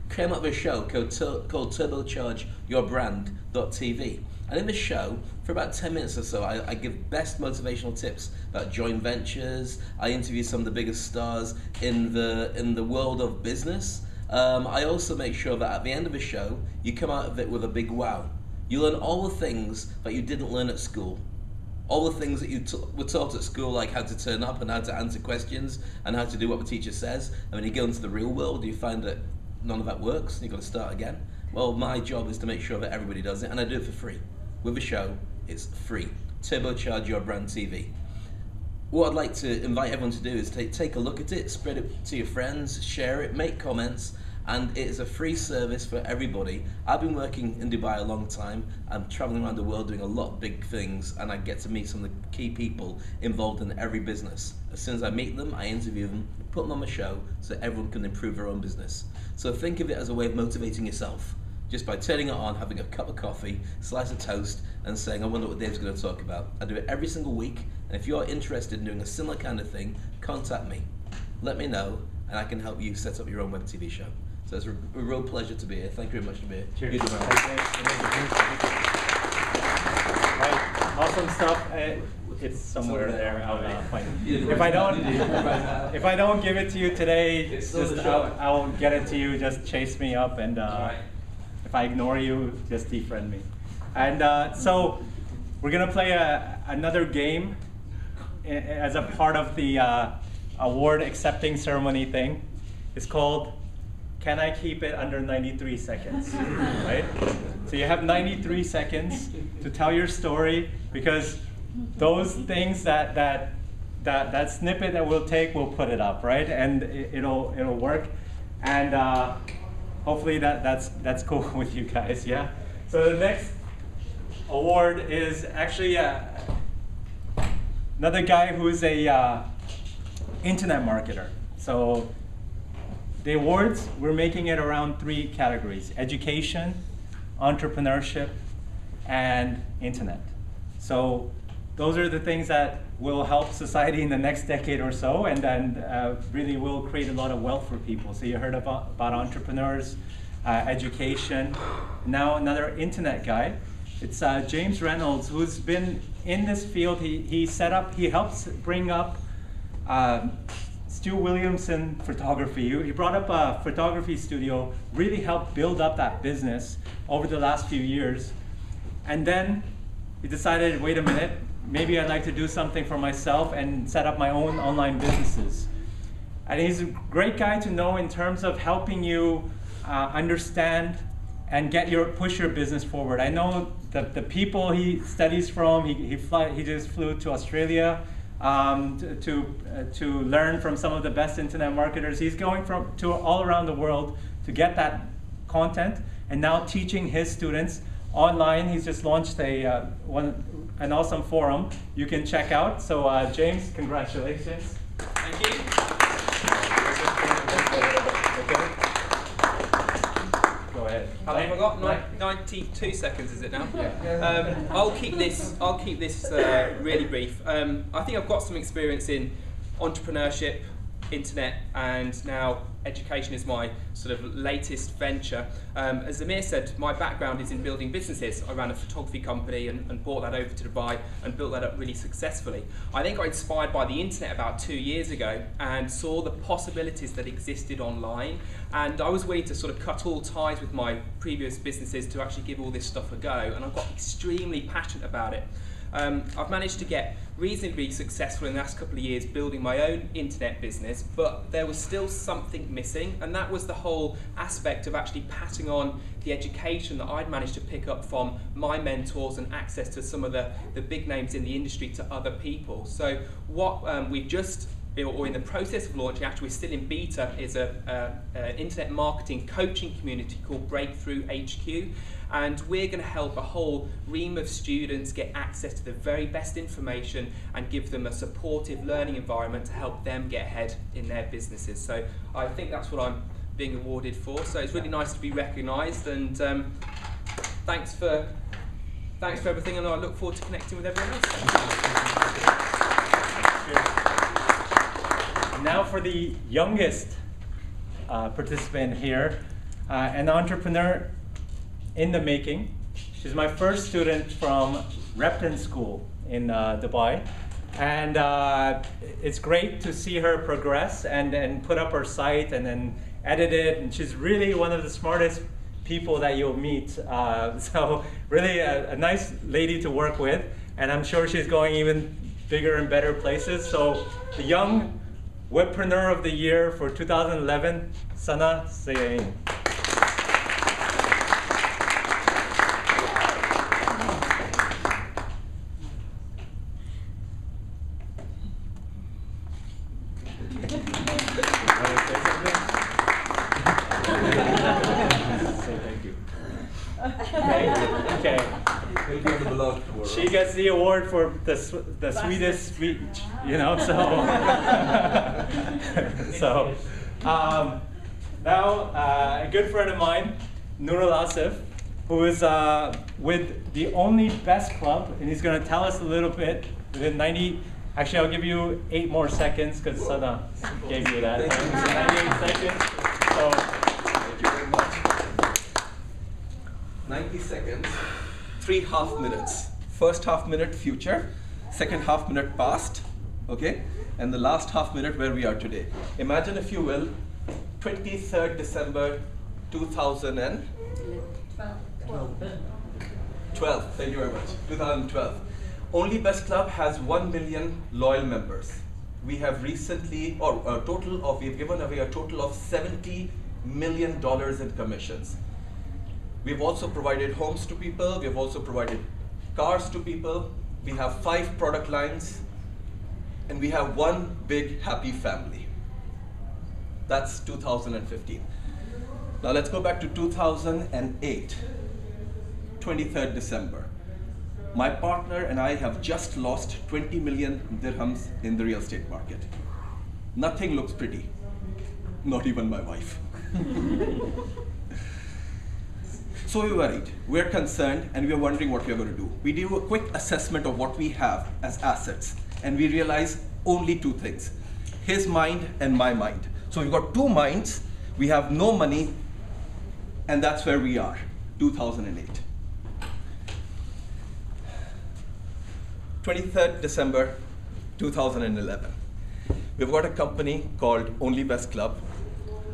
came up with a show called TurbochargeYourBrand.tv. And in this show, for about 10 minutes or so, I give best motivational tips about joint ventures. I interview some of the biggest stars in the world of business. I also make sure that at the end of the show, you come out of it with a big wow. You learn all the things that you didn't learn at school. All the things that you were taught at school, like how to turn up and how to answer questions and how to do what the teacher says. And when you go into the real world, you find that none of that works and you've got to start again. Well, my job is to make sure that everybody does it, and I do it for free. With the show, it's free. Turbocharge Your Brand TV. What I'd like to invite everyone to do is take a look at it, spread it to your friends, share it, make comments, and it is a free service for everybody. I've been working in Dubai a long time. I'm traveling around the world doing a lot of big things, and I get to meet some of the key people involved in every business. As soon as I meet them, I interview them, put them on my show so everyone can improve their own business. So think of it as a way of motivating yourself, just by turning it on, having a cup of coffee, slice of toast, and saying, I wonder what Dave's going to talk about. I do it every single week, and if you're interested in doing a similar kind of thing, contact me. Let me know, and I can help you set up your own web TV show. So it's a real pleasure to be here. Thank you very much to be here. Cheers. Right. Awesome stuff. It's somewhere there. I'll find it. If I don't give it to you today, I'll get it to you. Just chase me up, and if I ignore you, just defriend me. And so we're gonna play another game as a part of the award accepting ceremony thing. It's called Can I Keep It Under 93 Seconds? Right? So you have 93 seconds to tell your story, because those things that snippet that we'll take, we'll put it up, right? And it'll work. And hopefully that's cool with you guys, yeah? So the next award is actually another guy who's a internet marketer. So the awards, we're making it around 3 categories: education, entrepreneurship, and internet. So those are the things that will help society in the next decade or so, and then really will create a lot of wealth for people. So you heard about entrepreneurs, education. Now another internet guy. It's James Reynolds, who's been in this field. He helps bring up Stu Williamson Photography. He brought up a photography studio, really helped build up that business over the last few years. And then he decided, wait a minute, maybe I'd like to do something for myself and set up my own online businesses. And he's a great guy to know in terms of helping you understand and push your business forward. I know that the people he studies from, he just flew to Australia to learn from some of the best internet marketers. He's going to all around the world to get that content, and now teaching his students online. He's just launched an awesome forum you can check out. So James, congratulations. Thank you. Go ahead. How long have I got? 92 seconds, is it now? Yeah. I'll keep this really brief. I think I've got some experience in entrepreneurship, internet, and now education is my sort of latest venture. As Amir said, my background is in building businesses. I ran a photography company and brought that over to Dubai and built that up really successfully. I then got inspired by the internet about 2 years ago and saw the possibilities that existed online, and I was willing to sort of cut all ties with my previous businesses to actually give all this stuff a go, and I got extremely passionate about it. I've managed to get reasonably successful in the last couple of years building my own internet business, but there was still something missing, and that was the whole aspect of actually passing on the education that I'd managed to pick up from my mentors and access to some of the big names in the industry to other people. So what we've just, or in the process of launching, actually we're still in beta, is an internet marketing coaching community called Breakthrough HQ. And we're going to help a whole ream of students get access to the very best information and give them a supportive learning environment to help them get ahead in their businesses. So I think that's what I'm being awarded for. So it's really nice to be recognised, and thanks for everything, and I look forward to connecting with everyone else. Now for the youngest participant here, an entrepreneur in the making. She's my first student from Repton School in Dubai, and it's great to see her progress and put up her site and then edit it, and she's really one of the smartest people that you'll meet, so really a nice lady to work with, and I'm sure she's going even bigger and better places. So the Young Webpreneur of the Year for 2011, Sana Ziyaeen. She gets the award for the sweetest speech, you know. So, now a good friend of mine, Nuridin, who is with the OnlyBestClub, and he's going to tell us a little bit within 90. Actually, I'll give you 8 more seconds because Sana gave you that. 98 seconds. So. Thank you very much. 90 seconds. 3 half minutes. First half minute future, second half minute past, okay? And the last half minute where we are today. Imagine, if you will, 23rd December 2012. Thank you very much. 2012. OnlyBestClub has 1 million loyal members. We have recently, we've given away a total of $70 million in commissions. We've also provided homes to people. We've also provided cars to people. We have 5 product lines, and we have 1 big happy family. That's 2015. Now let's go back to 2008, 23rd December. My partner and I have just lost 20 million dirhams in the real estate market. Nothing looks pretty, not even my wife. So we're worried, we're concerned, and we're wondering what we're going to do. We do a quick assessment of what we have as assets, and we realize only 2 things: his mind and my mind. So we've got 2 minds, we have no money, and that's where we are, 2008. 23rd December 2011. We've got a company called OnlyBestClub.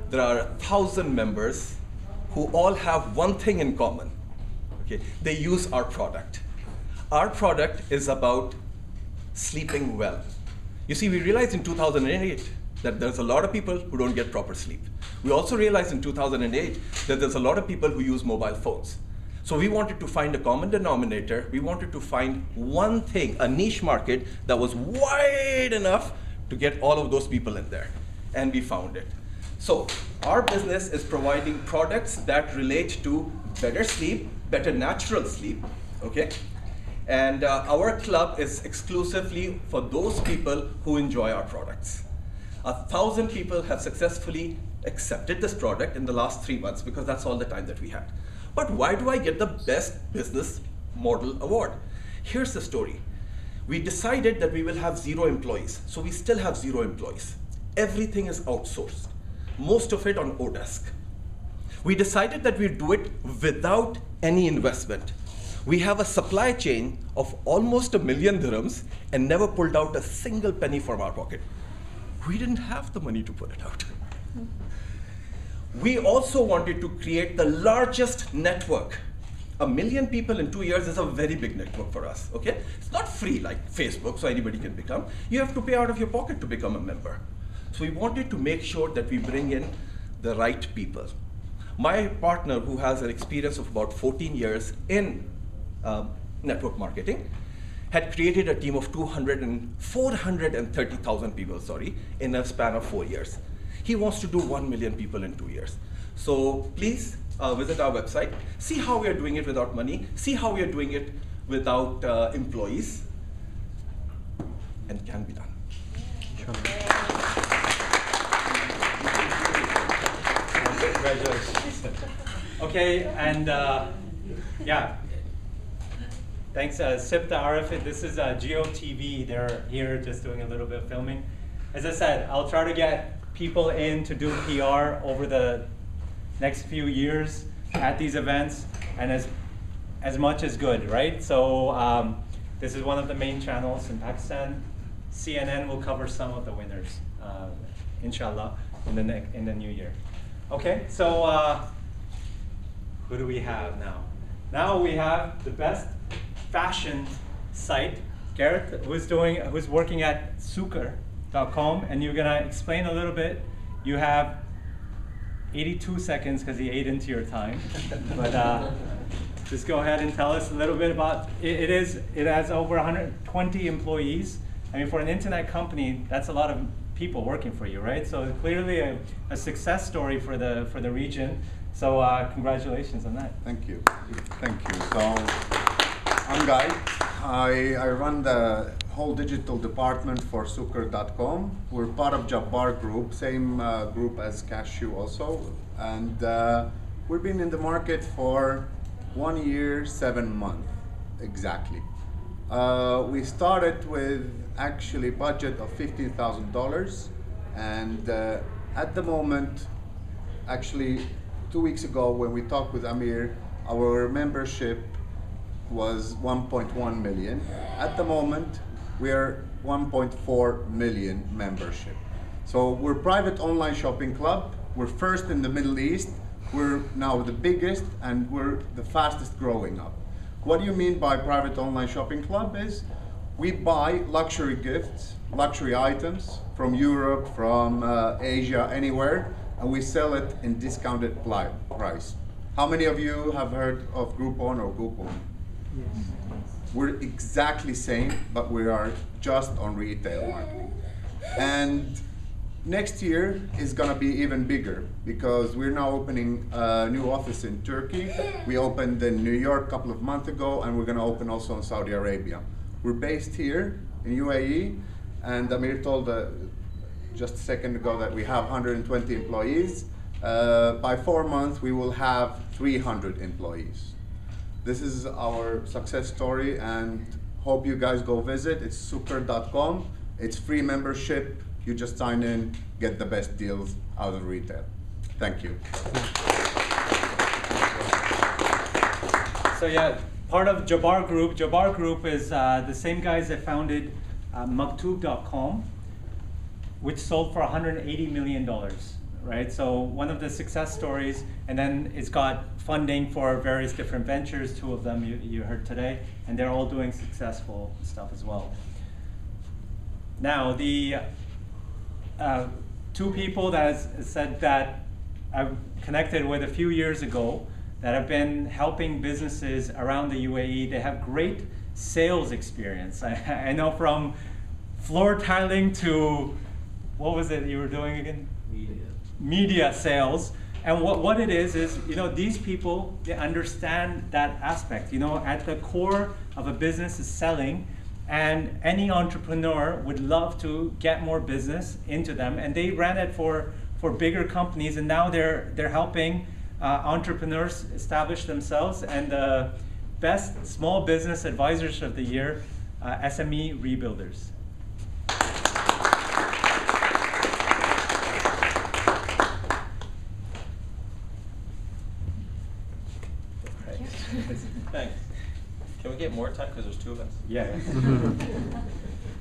There are 1,000 members who all have one thing in common. Okay, they use our product. Our product is about sleeping well. You see, we realized in 2008 that there's a lot of people who don't get proper sleep. We also realized in 2008 that there's a lot of people who use mobile phones. So we wanted to find a common denominator. We wanted to find one thing, a niche market that was wide enough to get all of those people in there. And we found it. So our business is providing products that relate to better sleep, better natural sleep, okay? And our club is exclusively for those people who enjoy our products. 1,000 people have successfully accepted this product in the last 3 months because that's all the time that we had. But why do I get the Best Business Model Award? Here's the story. We decided that we will have 0 employees, so we still have 0 employees. Everything is outsourced, most of it on Odesk. We decided that we'd do it without any investment. We have a supply chain of almost 1 million dirhams and never pulled out a single penny from our pocket. We didn't have the money to put it out. We also wanted to create the largest network 1 million people in 2 years is a very big network for us, okay? It's not free like Facebook, so anybody can become. You have to pay out of your pocket to become a member. So we wanted to make sure that we bring in the right people. My partner, who has an experience of about 14 years in network marketing, had created a team of 430,000 people, in a span of 4 years. He wants to do 1 million people in 2 years. So please visit our website, see how we are doing it without money, see how we are doing it without employees, and it can be done. Congratulations. Okay, and yeah. Thanks, Sipta Arif. This is GeoTV. They're here just doing a little bit of filming. As I said, I'll try to get people in to do PR over the next few years at these events, and as much as good, right? So this is one of the main channels in Pakistan. CNN will cover some of the winners, inshallah, in the new year. Okay, so who do we have now? Now we have the best fashion site, Gareth, who's working at Suker.com, and you're gonna explain a little bit. You have 82 seconds because he ate into your time, but just go ahead and tell us a little bit about it. It has over 120 employees. I mean, for an internet company, that's a lot of people working for you, right? So clearly a success story for the region. So congratulations on that. Thank you. Thank you. So I'm Guy. I run the whole digital department for Suker.com. We're part of Jabbar Group, same group as CashU also. And we've been in the market for 1 year, 7 months, exactly. We started with actually budget of $15,000, and at the moment, actually 2 weeks ago when we talked with Amir, our membership was 1.1 million. At the moment, we are 1.4 million membership. So we're private online shopping club. We're first in the Middle East. We're now the biggest, and we're the fastest growing up. What do you mean by private online shopping club is we buy luxury gifts, luxury items from Europe, from Asia, anywhere, and we sell it in discounted price. How many of you have heard of Groupon or Groupon? Yes. We're exactly same, but we are just on retail marketing. And next year is gonna be even bigger because we're now opening a new office in Turkey. We opened in New York a couple of months ago, and we're gonna open also in Saudi Arabia. We're based here in UAE, and Amir told just a second ago that we have 120 employees. By 4 months, we will have 300 employees. This is our success story, and hope you guys go visit. It's Suker.com. It's free membership. You just sign in, get the best deals out of retail. Thank you. So yeah, part of Jabbar Group. Jabbar Group is the same guys that founded Maktub.com, which sold for $180 million, right? So one of the success stories, and then it's got funding for various different ventures, 2 of them you heard today, and they're all doing successful stuff as well. Now, the 2 people that said that I've connected with a few years ago that have been helping businesses around the UAE. They have great sales experience. I know from floor tiling to, what was it you were doing again? Media sales. And what it is, you know, these people, they understand that aspect. You know, at the core of a business is selling, and any entrepreneur would love to get more business into them. And they ran it for bigger companies, and now they're helping entrepreneurs establish themselves. And the best small business advisors of the year, SME Rebuilders. Thanks. Can we get more time because there's 2 of us? Yeah.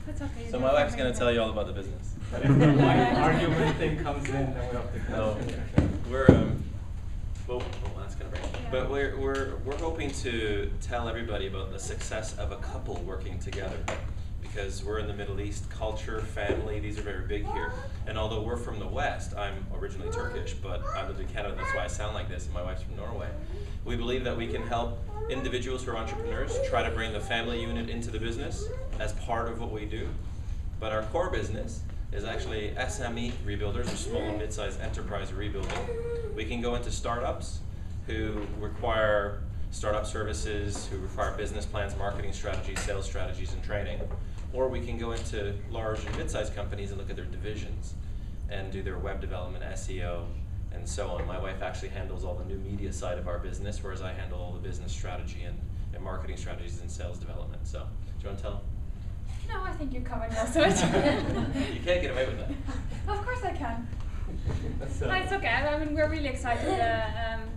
That's okay. So my wife's going to tell you all about the business. But if the argument thing comes in, then we have to go. No, we're well, that's gonna break. Yeah. But we're hoping to tell everybody about the success of a couple working together, because we're in the Middle East. Culture, family, these are very big here. And although we're from the West, I'm originally Turkish, but I lived in Canada. That's why I sound like this. And my wife's from Norway. We believe that we can help individuals who are entrepreneurs try to bring the family unit into the business as part of what we do. But our core business is actually SME rebuilders, or small and mid-sized enterprise rebuilding. We can go into startups who require startup services, who require business plans, marketing strategies, sales strategies, and training. Or we can go into large and mid-sized companies and look at their divisions and do their web development, SEO, and so on. My wife actually handles all the new media side of our business, whereas I handle all the business strategy and marketing strategies and sales development. So, do you want to tell? No, I think you covered most of it. You can't get away with that. Of course I can. No, it's okay. I mean, we're really excited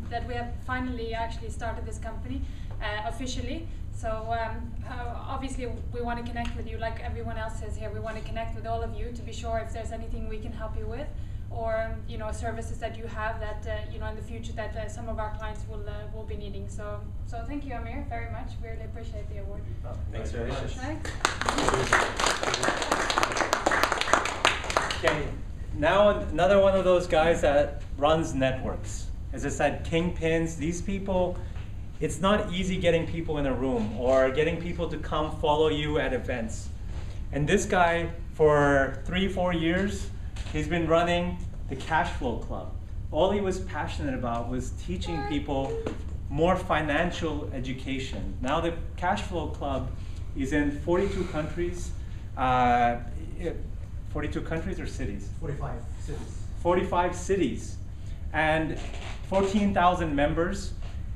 that we have finally actually started this company officially. So obviously we want to connect with you like everyone else says here. We want to connect with all of you to be sure if there's anything we can help you with, or services that you have that in the future that some of our clients will be needing. So thank you, Amir, very much. We really appreciate the award. Thanks very much. Thanks. Okay, now another one of those guys that runs networks. As I said, kingpins, these people, it's not easy getting people in a room or getting people to come follow you at events. And this guy, for 3-4 years, he's been running the CashFlowClub. All he was passionate about was teaching people more financial education. Now the CashFlowClub is in 42 countries. 42 countries or cities? 45 cities. 45 cities. And 14,000 members.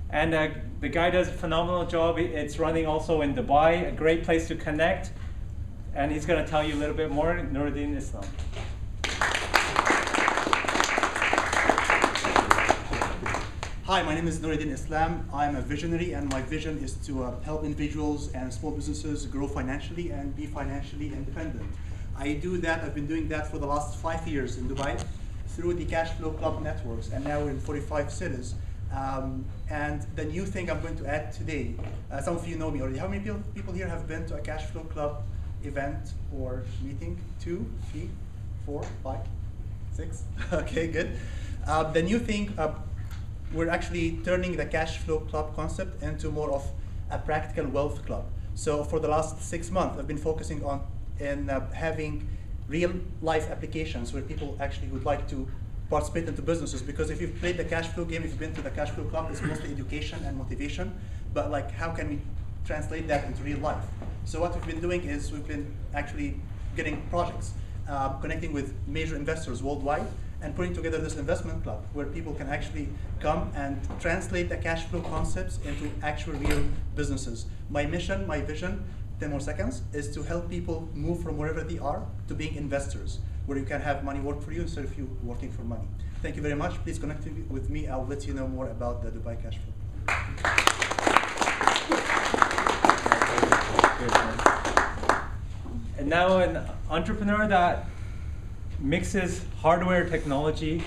And the guy does a phenomenal job. It's running also in Dubai, a great place to connect. And he's going to tell you a little bit more. Nuridin Islam. Hi, my name is Nuridin Islam. I'm a visionary, and my vision is to help individuals and small businesses grow financially and be financially independent. I do that. I've been doing that for the last 5 years in Dubai through the CashFlowClub networks, and now we're in 45 cities. And the new thing I'm going to add today, some of you know me already. How many people here have been to a CashFlowClub event or meeting? 2, 3, 4, 5, 6? Okay, good. The new thing, we're actually turning the CashFlowClub concept into more of a practical wealth club. So for the last 6 months, I've been focusing on having real life applications where people actually would like to participate into businesses, because if you've played the cash flow game, if you've been to the CashFlowClub, it's mostly education and motivation, but like how can we translate that into real life? So what we've been doing is we've been actually getting projects, connecting with major investors worldwide, and putting together this investment club where people can actually come and translate the cash flow concepts into actual real businesses. My mission, my vision, 10 more seconds, is to help people move from wherever they are to being investors, where you can have money work for you instead of you working for money. Thank you very much. Please connect with me. I'll let you know more about the Dubai cash flow. And now an entrepreneur that mixes hardware technology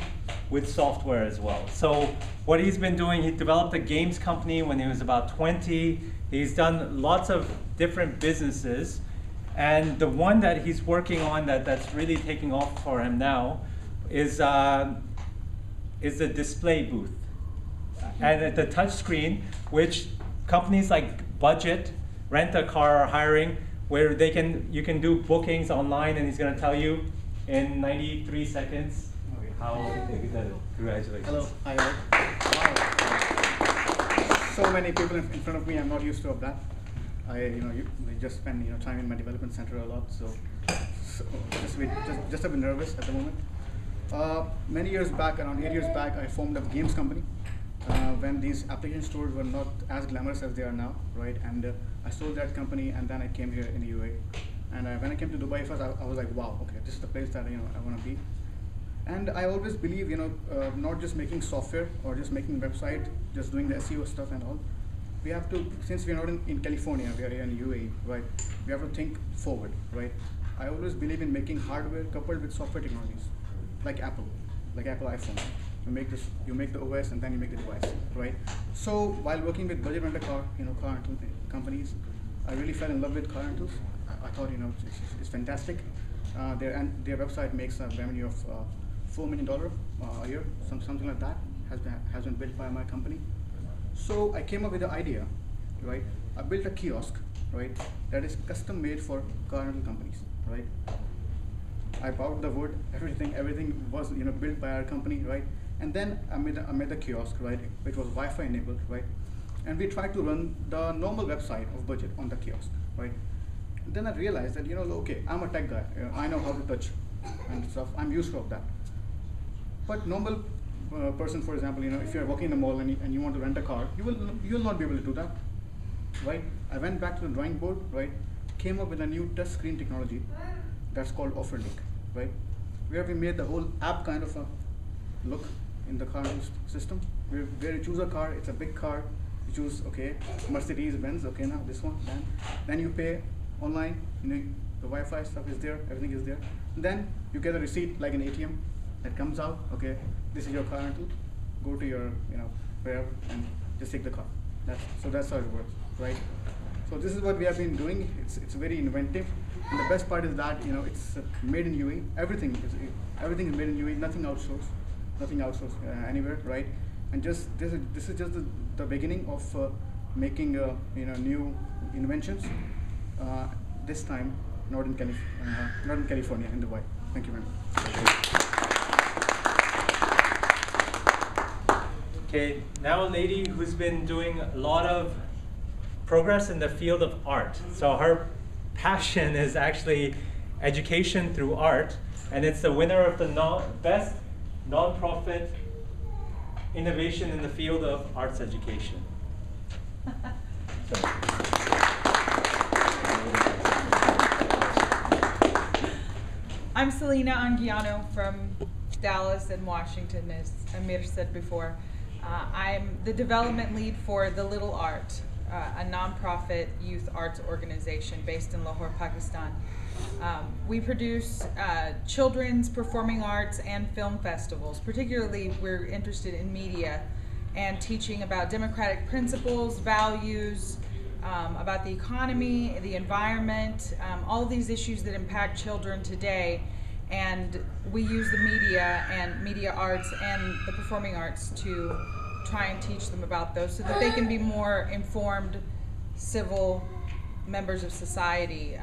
with software as well. So what he's been doing, he developed a games company when he was about 20. He's done lots of different businesses. And the one that he's working on that's really taking off for him now is the display booth. And at the touch screen, which companies like Budget, Rent-A-Car are hiring, where you can do bookings online, and he's going to tell you in 93 seconds how they did that. Congratulations. Hello. Hi. Wow. So many people in front of me. I'm not used to that. I just spend time in my development center a lot, so just a bit nervous at the moment. Many years back, around 8 years back, I formed a games company when these application stores were not as glamorous as they are now, right? And I sold that company, and then I came here in the UAE. And when I came to Dubai first, I was like, wow, okay, this is the place that I want to be. And I always believe, not just making software or just making website, just doing the SEO stuff and all. We have to, since we're not in California, we are here in UAE, right? We have to think forward, right? I always believe in making hardware coupled with software technologies, like Apple iPhone. you make the OS, and then you make the device, right? So while working with budget rental car rental companies, I really fell in love with car rentals. I thought it's fantastic. Their website makes a revenue of $4 million a year, something like that has been built by my company. So I came up with the idea, right? I built a kiosk, right, that is custom made for car rental companies, right? I bought the wood, everything was built by our company, right? And then I made the kiosk, right, which was Wi-Fi enabled, right? And we tried to run the normal website of budget on the kiosk, right? And then I realized that okay, I'm a tech guy, I know how to touch and stuff. I'm used to that. But normal person, for example, if you're walking in the mall and you want to rent a car, you will not be able to do that, right? I went back to the drawing board, right? Came up with a new touch screen technology that's called OfferLink, right? Where we made the whole app kind of a look in the car system. Where you choose a car, it's a big car. You choose, okay, Mercedes Benz, okay, now this one. Then you pay online. The Wi-Fi stuff is there, everything is there. And then you get a receipt like an ATM that comes out. Okay, this is your car rental. Go to your, wherever and just take the car. That's how it works, right? So this is what we have been doing. It's very inventive, and the best part is that it's made in UAE. Everything is made in UAE. Nothing outsourced anywhere, right? And this is just the beginning of making new inventions. This time, not in California, in Dubai. Thank you very much. Okay, now a lady who's been doing a lot of progress in the field of art. So her passion is actually education through art, and it's the winner of the best nonprofit innovation in the field of arts education. I'm Selena Anguiano from Dallas and Washington, as Amir said before. I'm the development lead for TheLittleArt, a nonprofit youth arts organization based in Lahore, Pakistan. We produce children's performing arts and film festivals. Particularly, we're interested in media and teaching about democratic principles, values, about the economy, the environment, all these issues that impact children today. And we use the media and media arts and the performing arts to try and teach them about those so that they can be more informed civil members of society.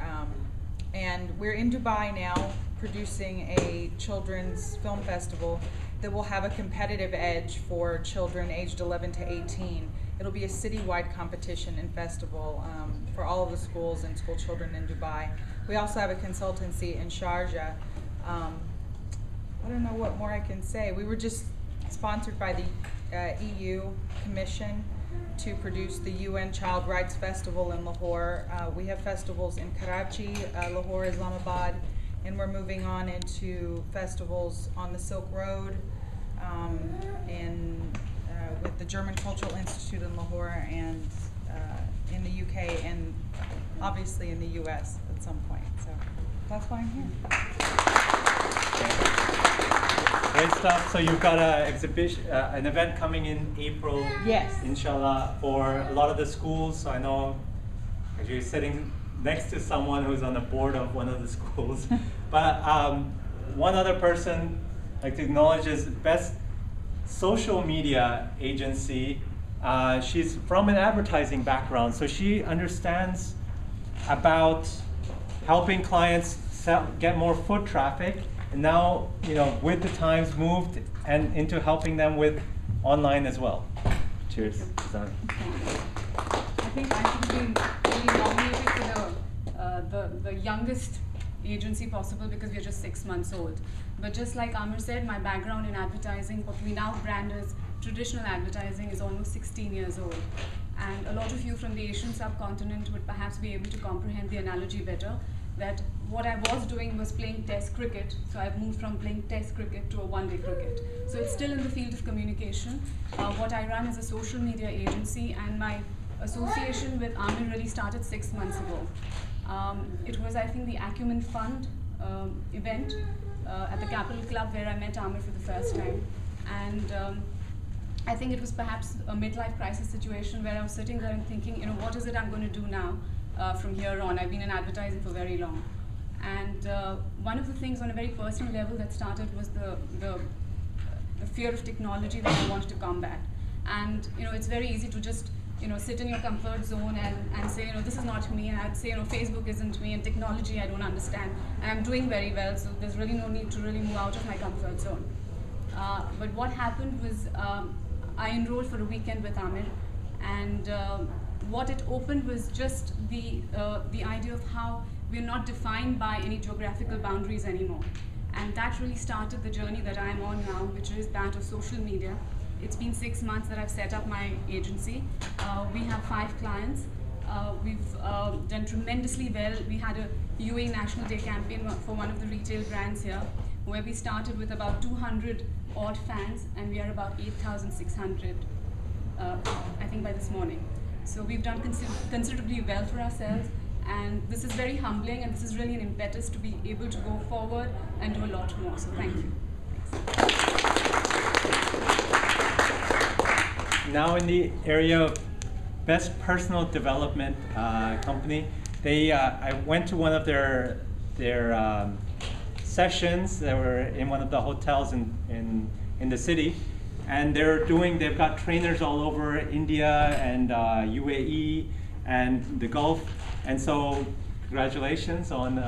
And we're in Dubai now producing a children's film festival that will have a competitive edge for children aged 11 to 18. It'll be a citywide competition and festival for all of the schools and school children in Dubai. We also have a consultancy in Sharjah. I don't know what more I can say. We were just sponsored by the EU Commission to produce the UN Child Rights Festival in Lahore. We have festivals in Karachi, Lahore, Islamabad, and we're moving on into festivals on the Silk Road with the German Cultural Institute in Lahore and in the UK and obviously in the US at some point. So that's why I'm here. Great stuff. So you've got an event coming in April, yes, inshallah, for a lot of the schools. So I know actually you're sitting next to someone who's on the board of one of the schools. But one other person I'd like to acknowledge is Best Social Media Agency. She's from an advertising background, so she understands about helping clients get more foot traffic. And now, with the times moved and into helping them with online as well. Cheers. I think we nominated for the youngest agency possible because we are just 6 months old. But just like Amir said, my background in advertising, what we now brand as traditional advertising, is almost 16 years old. And a lot of you from the Asian subcontinent would perhaps be able to comprehend the analogy better, that what I was doing was playing test cricket, so I've moved from playing test cricket to a one-day cricket. So it's still in the field of communication. What I run is a social media agency, and my association with Amir really started 6 months ago. It was, I think, the Acumen Fund event at the Capital Club where I met Amir for the first time. And I think it was perhaps a midlife crisis situation where I was sitting there and thinking, you know, what is it I'm going to do now from here on? I've been in advertising for very long. And one of the things on a very personal level that started was the fear of technology that I wanted to combat. And you know, it's very easy to just sit in your comfort zone and say, this is not me, and I'd say, Facebook isn't me, and technology I don't understand, and I'm doing very well, so there's really no need to really move out of my comfort zone. But what happened was I enrolled for a weekend with Amir, and what it opened was just the idea of how we're not defined by any geographical boundaries anymore. And that really started the journey that I'm on now, which is that of social media. It's been 6 months that I've set up my agency. We have 5 clients. We've done tremendously well. We had a UAE National Day campaign for one of the retail brands here, where we started with about 200 odd fans, and we are about 8,600, I think, by this morning. So we've done considerably well for ourselves, and this is very humbling, and this is really an impetus to be able to go forward and do a lot more. So thank you. Now in the area of best personal development company, I went to one of their sessions. They were in one of the hotels in the city, and they've got trainers all over India and UAE and the Gulf, and so congratulations on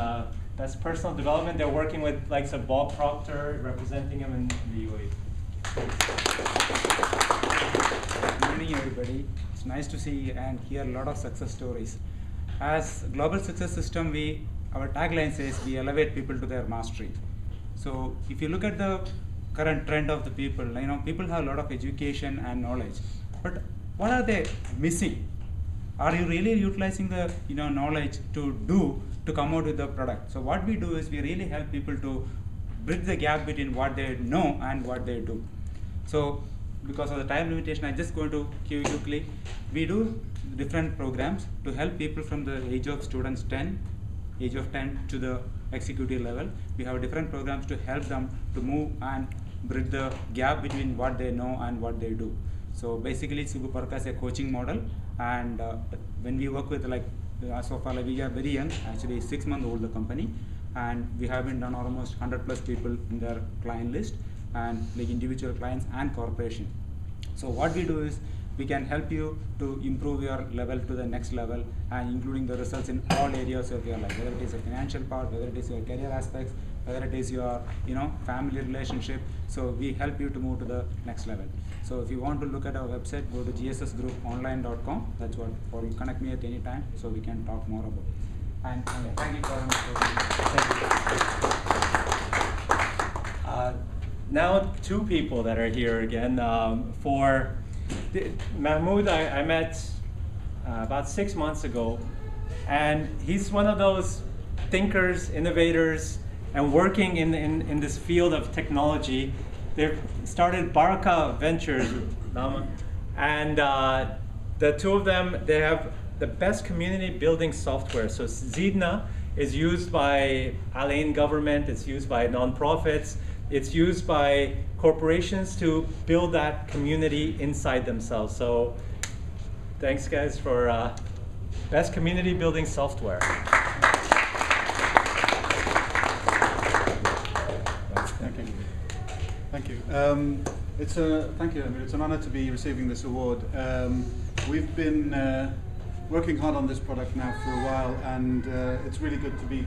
best personal development. They're working with likes of Bob Proctor, representing him in the UAE. Good morning, everybody. It's nice to see and hear a lot of success stories. As Global Success System, our tagline says we elevate people to their mastery. So if you look at the current trend of the people, people have a lot of education and knowledge, but what are they missing? Are you really utilizing the knowledge to come out with the product? So what we do is we really help people to bridge the gap between what they know and what they do. So because of the time limitation, I'm just going to give you quickly. We do different programs to help people from the age of 10 to the executive level. We have different programs to help them to move and bridge the gap between what they know and what they do. So basically, Suguparka is a coaching model, and when we work with so far we are very young, actually 6 months old the company, and we have been done almost 100+ people in their client list, and individual clients and corporation. So what we do is we can help you to improve your level to the next level, and including the results in all areas of your life, whether it is a financial part, whether it is your career aspects, whether it is your family relationship. So we help you to move to the next level. So if you want to look at our website, go to gssgrouponline.com. That's what, or you connect me at any time so we can talk more about it. And thank you for having me. Now 2 people that are here again. For Mahmoud, I met about 6 months ago, and he's one of those thinkers, innovators, and working in this field of technology. They've started Baraka Ventures, and the 2 of them, they have the best community building software. So Zidna is used by Alain government, it's used by nonprofits, it's used by corporations to build that community inside themselves. So thanks guys for best community building software. Thank you. Thank you, Amir. It's an honor to be receiving this award. We've been working hard on this product now for a while, and it's really good to be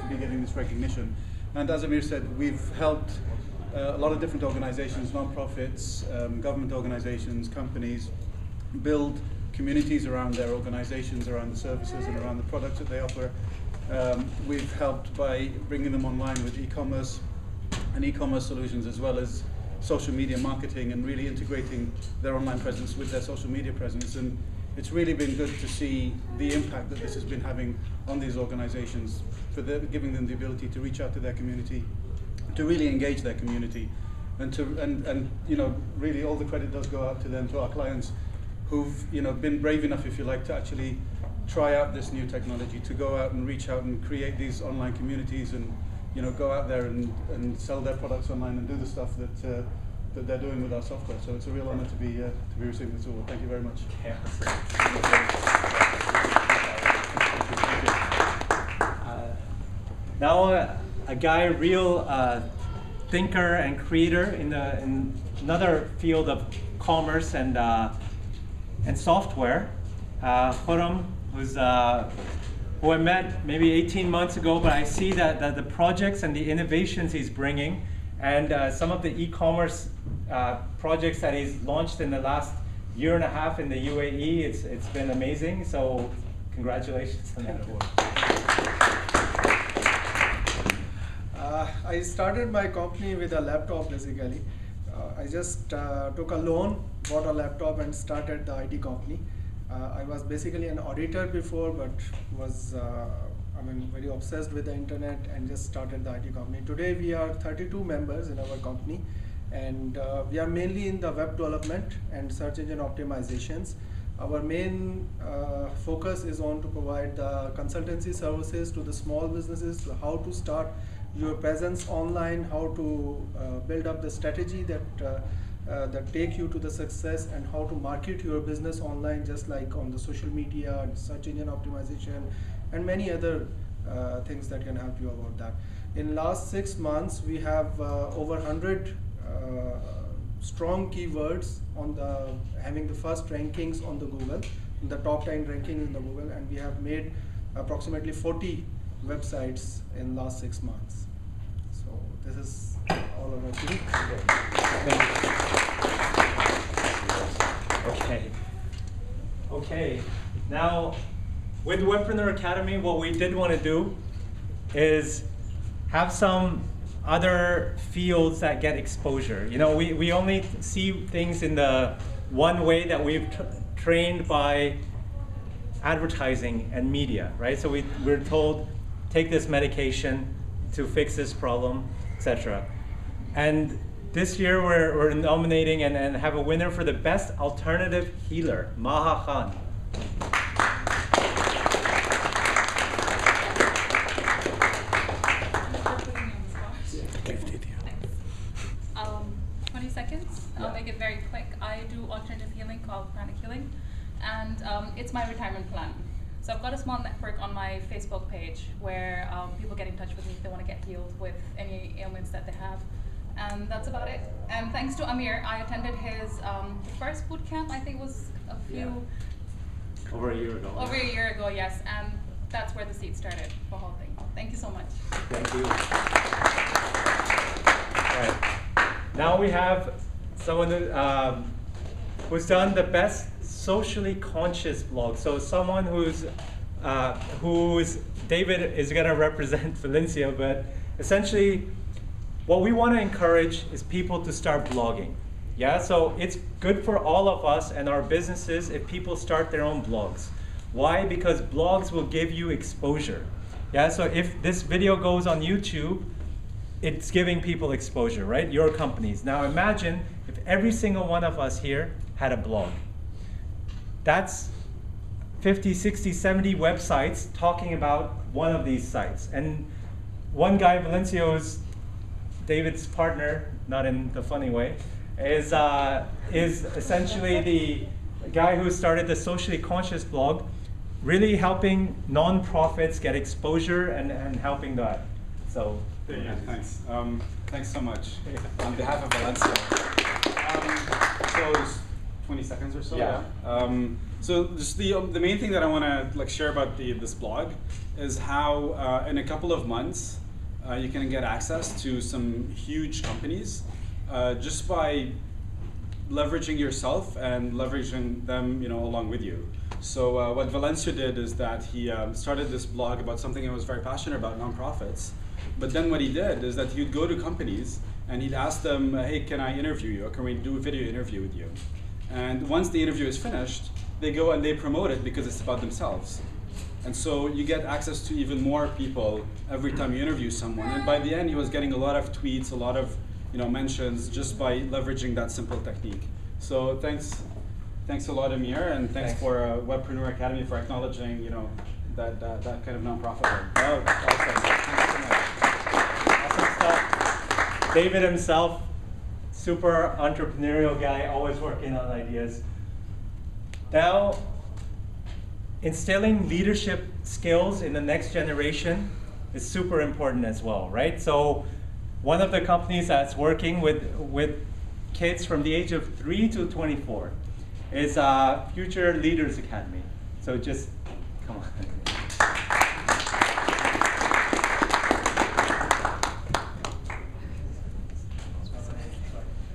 getting this recognition. And as Amir said, we've helped a lot of different organizations, non-profits, government organizations, companies, build communities around their organizations, around the services and around the products that they offer. We've helped by bringing them online with e-commerce and e-commerce solutions, as well as social media marketing, and really integrating their online presence with their social media presence. And it's really been good to see the impact that this has been having on these organizations, for giving them the ability to reach out to their community, to really engage their community, and really all the credit does go out to them, to our clients who've been brave enough, if you like, to actually try out this new technology, to go out and reach out and create these online communities, and go out there and sell their products online and do the stuff that that they're doing with our software. So it's a real honor to be receiving this award. Thank you very much. Now, a guy, real thinker and creator in another field of commerce and software, Khurram, who I met maybe 18 months ago, but I see that the projects and the innovations he's bringing and some of the e-commerce projects that he's launched in the last year and a half in the UAE, it's been amazing. So congratulations on that award. I started my company with a laptop basically. I just took a loan, bought a laptop and started the IT company. I was basically an auditor before, but was very obsessed with the internet and just started the IT company. Today we are 32 members in our company, and we are mainly in the web development and search engine optimizations. Our main focus is on to provide the consultancy services to the small businesses, to how to start your presence online, how to build up the strategy that take you to the success, and how to market your business online, just like on the social media and search engine optimization and many other things that can help you about that. In last 6 months, we have over 100 strong keywords on having the first rankings on the Google, the top 10 rankings in the Google, and we have made approximately 40 websites in last 6 months. So this is all about me. Okay. Now, with Webpreneur Academy, what we did want to do is have some other fields that get exposure. You know, we only see things in the one way that we've trained by advertising and media, right? So we're told, take this medication to fix this problem, etc. And this year we're nominating and have a winner for the best alternative healer, Maha Khan. 20 seconds. I'll make it very quick. I do alternative healing called pranic healing, and it's my retirement plan. So I've got a small network on my Facebook page where people get in touch with me if they want to get healed with any ailments that they have. And that's about it. And thanks to Amir, I attended his first boot camp, I think it was over a year ago. Over a year ago, yes. And that's where the seed started for the whole thing. Thank you so much. Thank you. All right. Now we have someone who's done the best socially conscious blog. So someone who's David is going to represent Valencia, but essentially what we want to encourage is people to start blogging. Yeah, so it's good for all of us and our businesses if people start their own blogs. Why? Because blogs will give you exposure. Yeah, so if this video goes on YouTube, it's giving people exposure, right? Your companies. Now imagine if every single one of us here had a blog. That's 50, 60, 70 websites talking about one of these sites. And one guy, Valencia, who's David's partner, not in the funny way, is essentially the guy who started the Socially Conscious blog, really helping non-profits get exposure and helping that. So yeah, thanks. Thanks so much on behalf of Valencia. So it's 20 seconds or so. Yeah. So just the main thing that I want to share about this blog is how in a couple of months you can get access to some huge companies just by leveraging yourself and leveraging them, along with you. So what Valencia did is that he started this blog about something he was very passionate about, nonprofits. But then what he did is that he'd go to companies and he'd ask them, hey, can I interview you? Or can we do a video interview with you? And once the interview is finished, they go and they promote it because it's about themselves. And so you get access to even more people every time you interview someone. And by the end, he was getting a lot of tweets, a lot of mentions just by leveraging that simple technique. So thanks a lot, Amir, and thanks for Webpreneur Academy for acknowledging that kind of nonprofit work. Oh, awesome. Thanks so much. Awesome stuff. David himself super entrepreneurial guy, always working on ideas. Now, instilling leadership skills in the next generation is super important as well, right? So one of the companies that's working with kids from the age of 3 to 24 is Future Leaders Academy. So just, come on.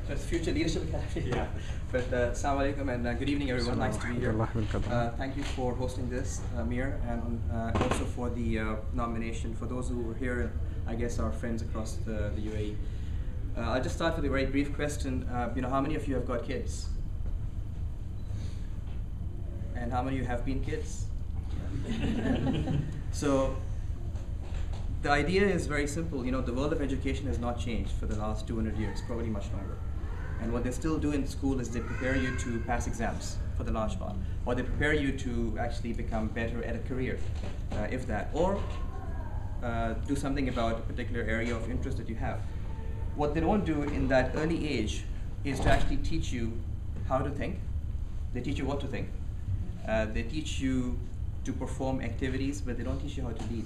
So it's Future Leadership Academy. Yeah. But Assalamu alaikum and good evening everyone, nice to be here. Thank you for hosting this, Mir, and also for the nomination. For those who were here, I guess our friends across the UAE. I'll just start with a very brief question. How many of you have got kids? And how many of you have been kids? So the idea is very simple. The world of education has not changed for the last 200 years, probably much longer. And what they still do in school is they prepare you to pass exams for the large part, or they prepare you to actually become better at a career, if that, or do something about a particular area of interest that you have. What they don't do in that early age is to actually teach you how to think. They teach you what to think. They teach you to perform activities, but they don't teach you how to lead.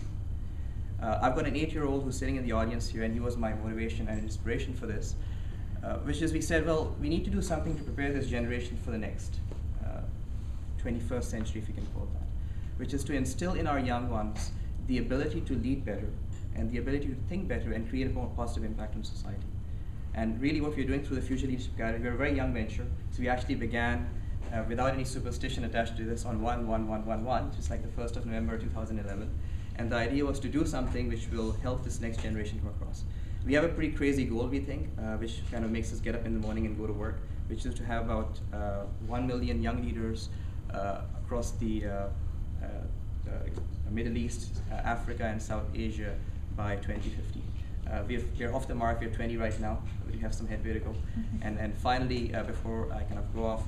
I've got an 8-year-old who's sitting in the audience here, and he was my motivation and inspiration for this. Which is, we said, well, we need to do something to prepare this generation for the next 21st century, if you can call it that, which is to instill in our young ones the ability to lead better and the ability to think better and create a more positive impact on society. And really what we're doing through the Future Leadership Academy, we're a very young venture, so we actually began without any superstition attached to this on 1/1/1/1/1, just like the 1st of November 2011. And the idea was to do something which will help this next generation come across. We have a pretty crazy goal, we think, which kind of makes us get up in the morning and go to work, which is to have about 1 million young leaders across the Middle East, Africa, and South Asia by 2050. We're off the mark, we're 20 right now, we have some headway to go. And finally, before I kind of go off,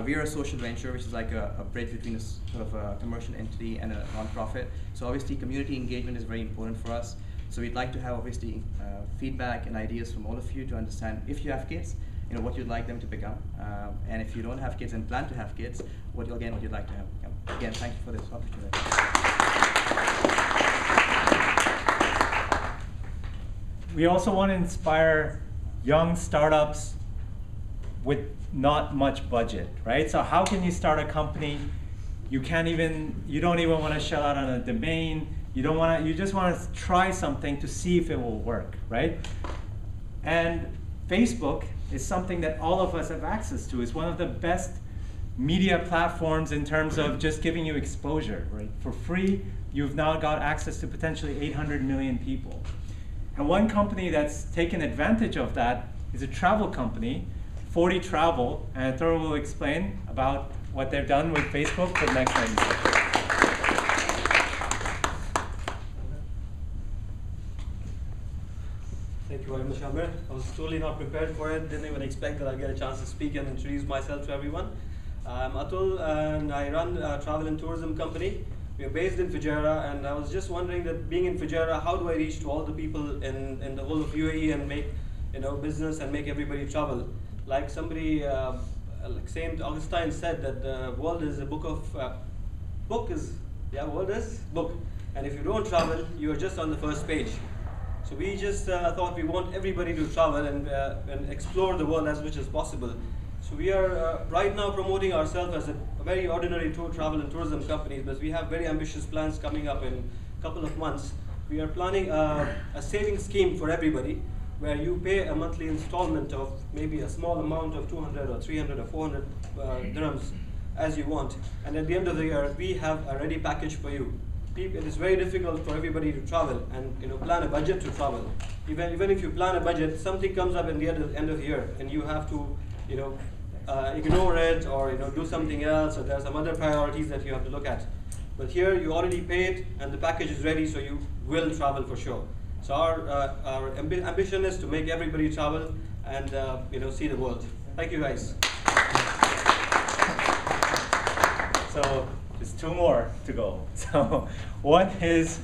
we are a social venture, which is like a bridge between a sort of a commercial entity and a non-profit. So obviously community engagement is very important for us. So we'd like to have obviously feedback and ideas from all of you to understand if you have kids, what you'd like them to become, and if you don't have kids and plan to have kids, what you'd like to have become. Again, thank you for this opportunity. We also want to inspire young startups with not much budget, right? So how can you start a company? You don't even want to shell out on a domain. You just want to try something to see if it will work, right? And Facebook is something that all of us have access to. It's one of the best media platforms in terms of just giving you exposure, right? For free, you've now got access to potentially 800 million people. And one company that's taken advantage of that is a travel company, 40 Travel, and Atul will explain about what they've done with Facebook for the next 90 seconds. Thank you very much, Amir. I was totally not prepared for it. Didn't even expect that I'd get a chance to speak and introduce myself to everyone. I'm Atul, and I run a travel and tourism company. We are based in Fujairah, and I was just wondering that being in Fujairah, how do I reach to all the people in the whole of UAE and make business and make everybody travel? Like somebody, like Saint Augustine said, that the world is a book of world is book, and if you don't travel, you are just on the first page. So we just thought we want everybody to travel and explore the world as much as possible. So we are right now promoting ourselves as a very ordinary travel and tourism company, but we have very ambitious plans coming up in a couple of months. We are planning a savings scheme for everybody, where you pay a monthly installment of maybe a small amount of 200 or 300 or 400 dirhams as you want. And at the end of the year, we have a ready package for you. It is very difficult for everybody to travel and plan a budget to travel. Even if you plan a budget, something comes up at the end of the year, and you have to ignore it or do something else, or there are some other priorities that you have to look at. But here you already paid, and the package is ready, so you will travel for sure. So our ambition is to make everybody travel and see the world. Thank you, guys. So there's 2 more to go. So one is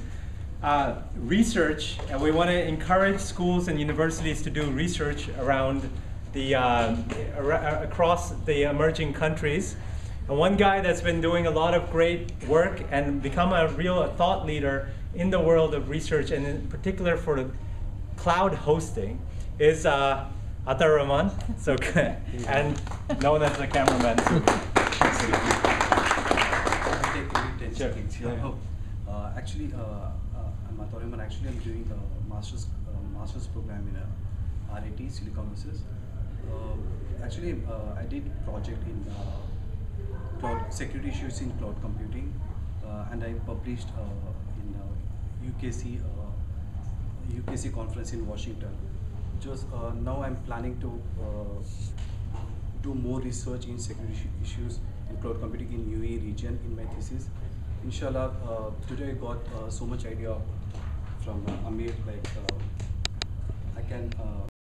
research, and we want to encourage schools and universities to do research around across the emerging countries. And one guy that's been doing a lot of great work and become a real thought leader in the world of research, and in particular for the cloud hosting, is Atul Rahman, so and known as the cameraman. Actually, I'm Atul Rahman. Actually, I'm doing a master's program in RIT, Silicon Valley. Actually, I did a project in cloud security issues in cloud computing, and I published in UKC conference in Washington. Just now, I'm planning to do more research in security issues in cloud computing in UAE region in my thesis. Inshallah, today I got so much idea from Amir, like I can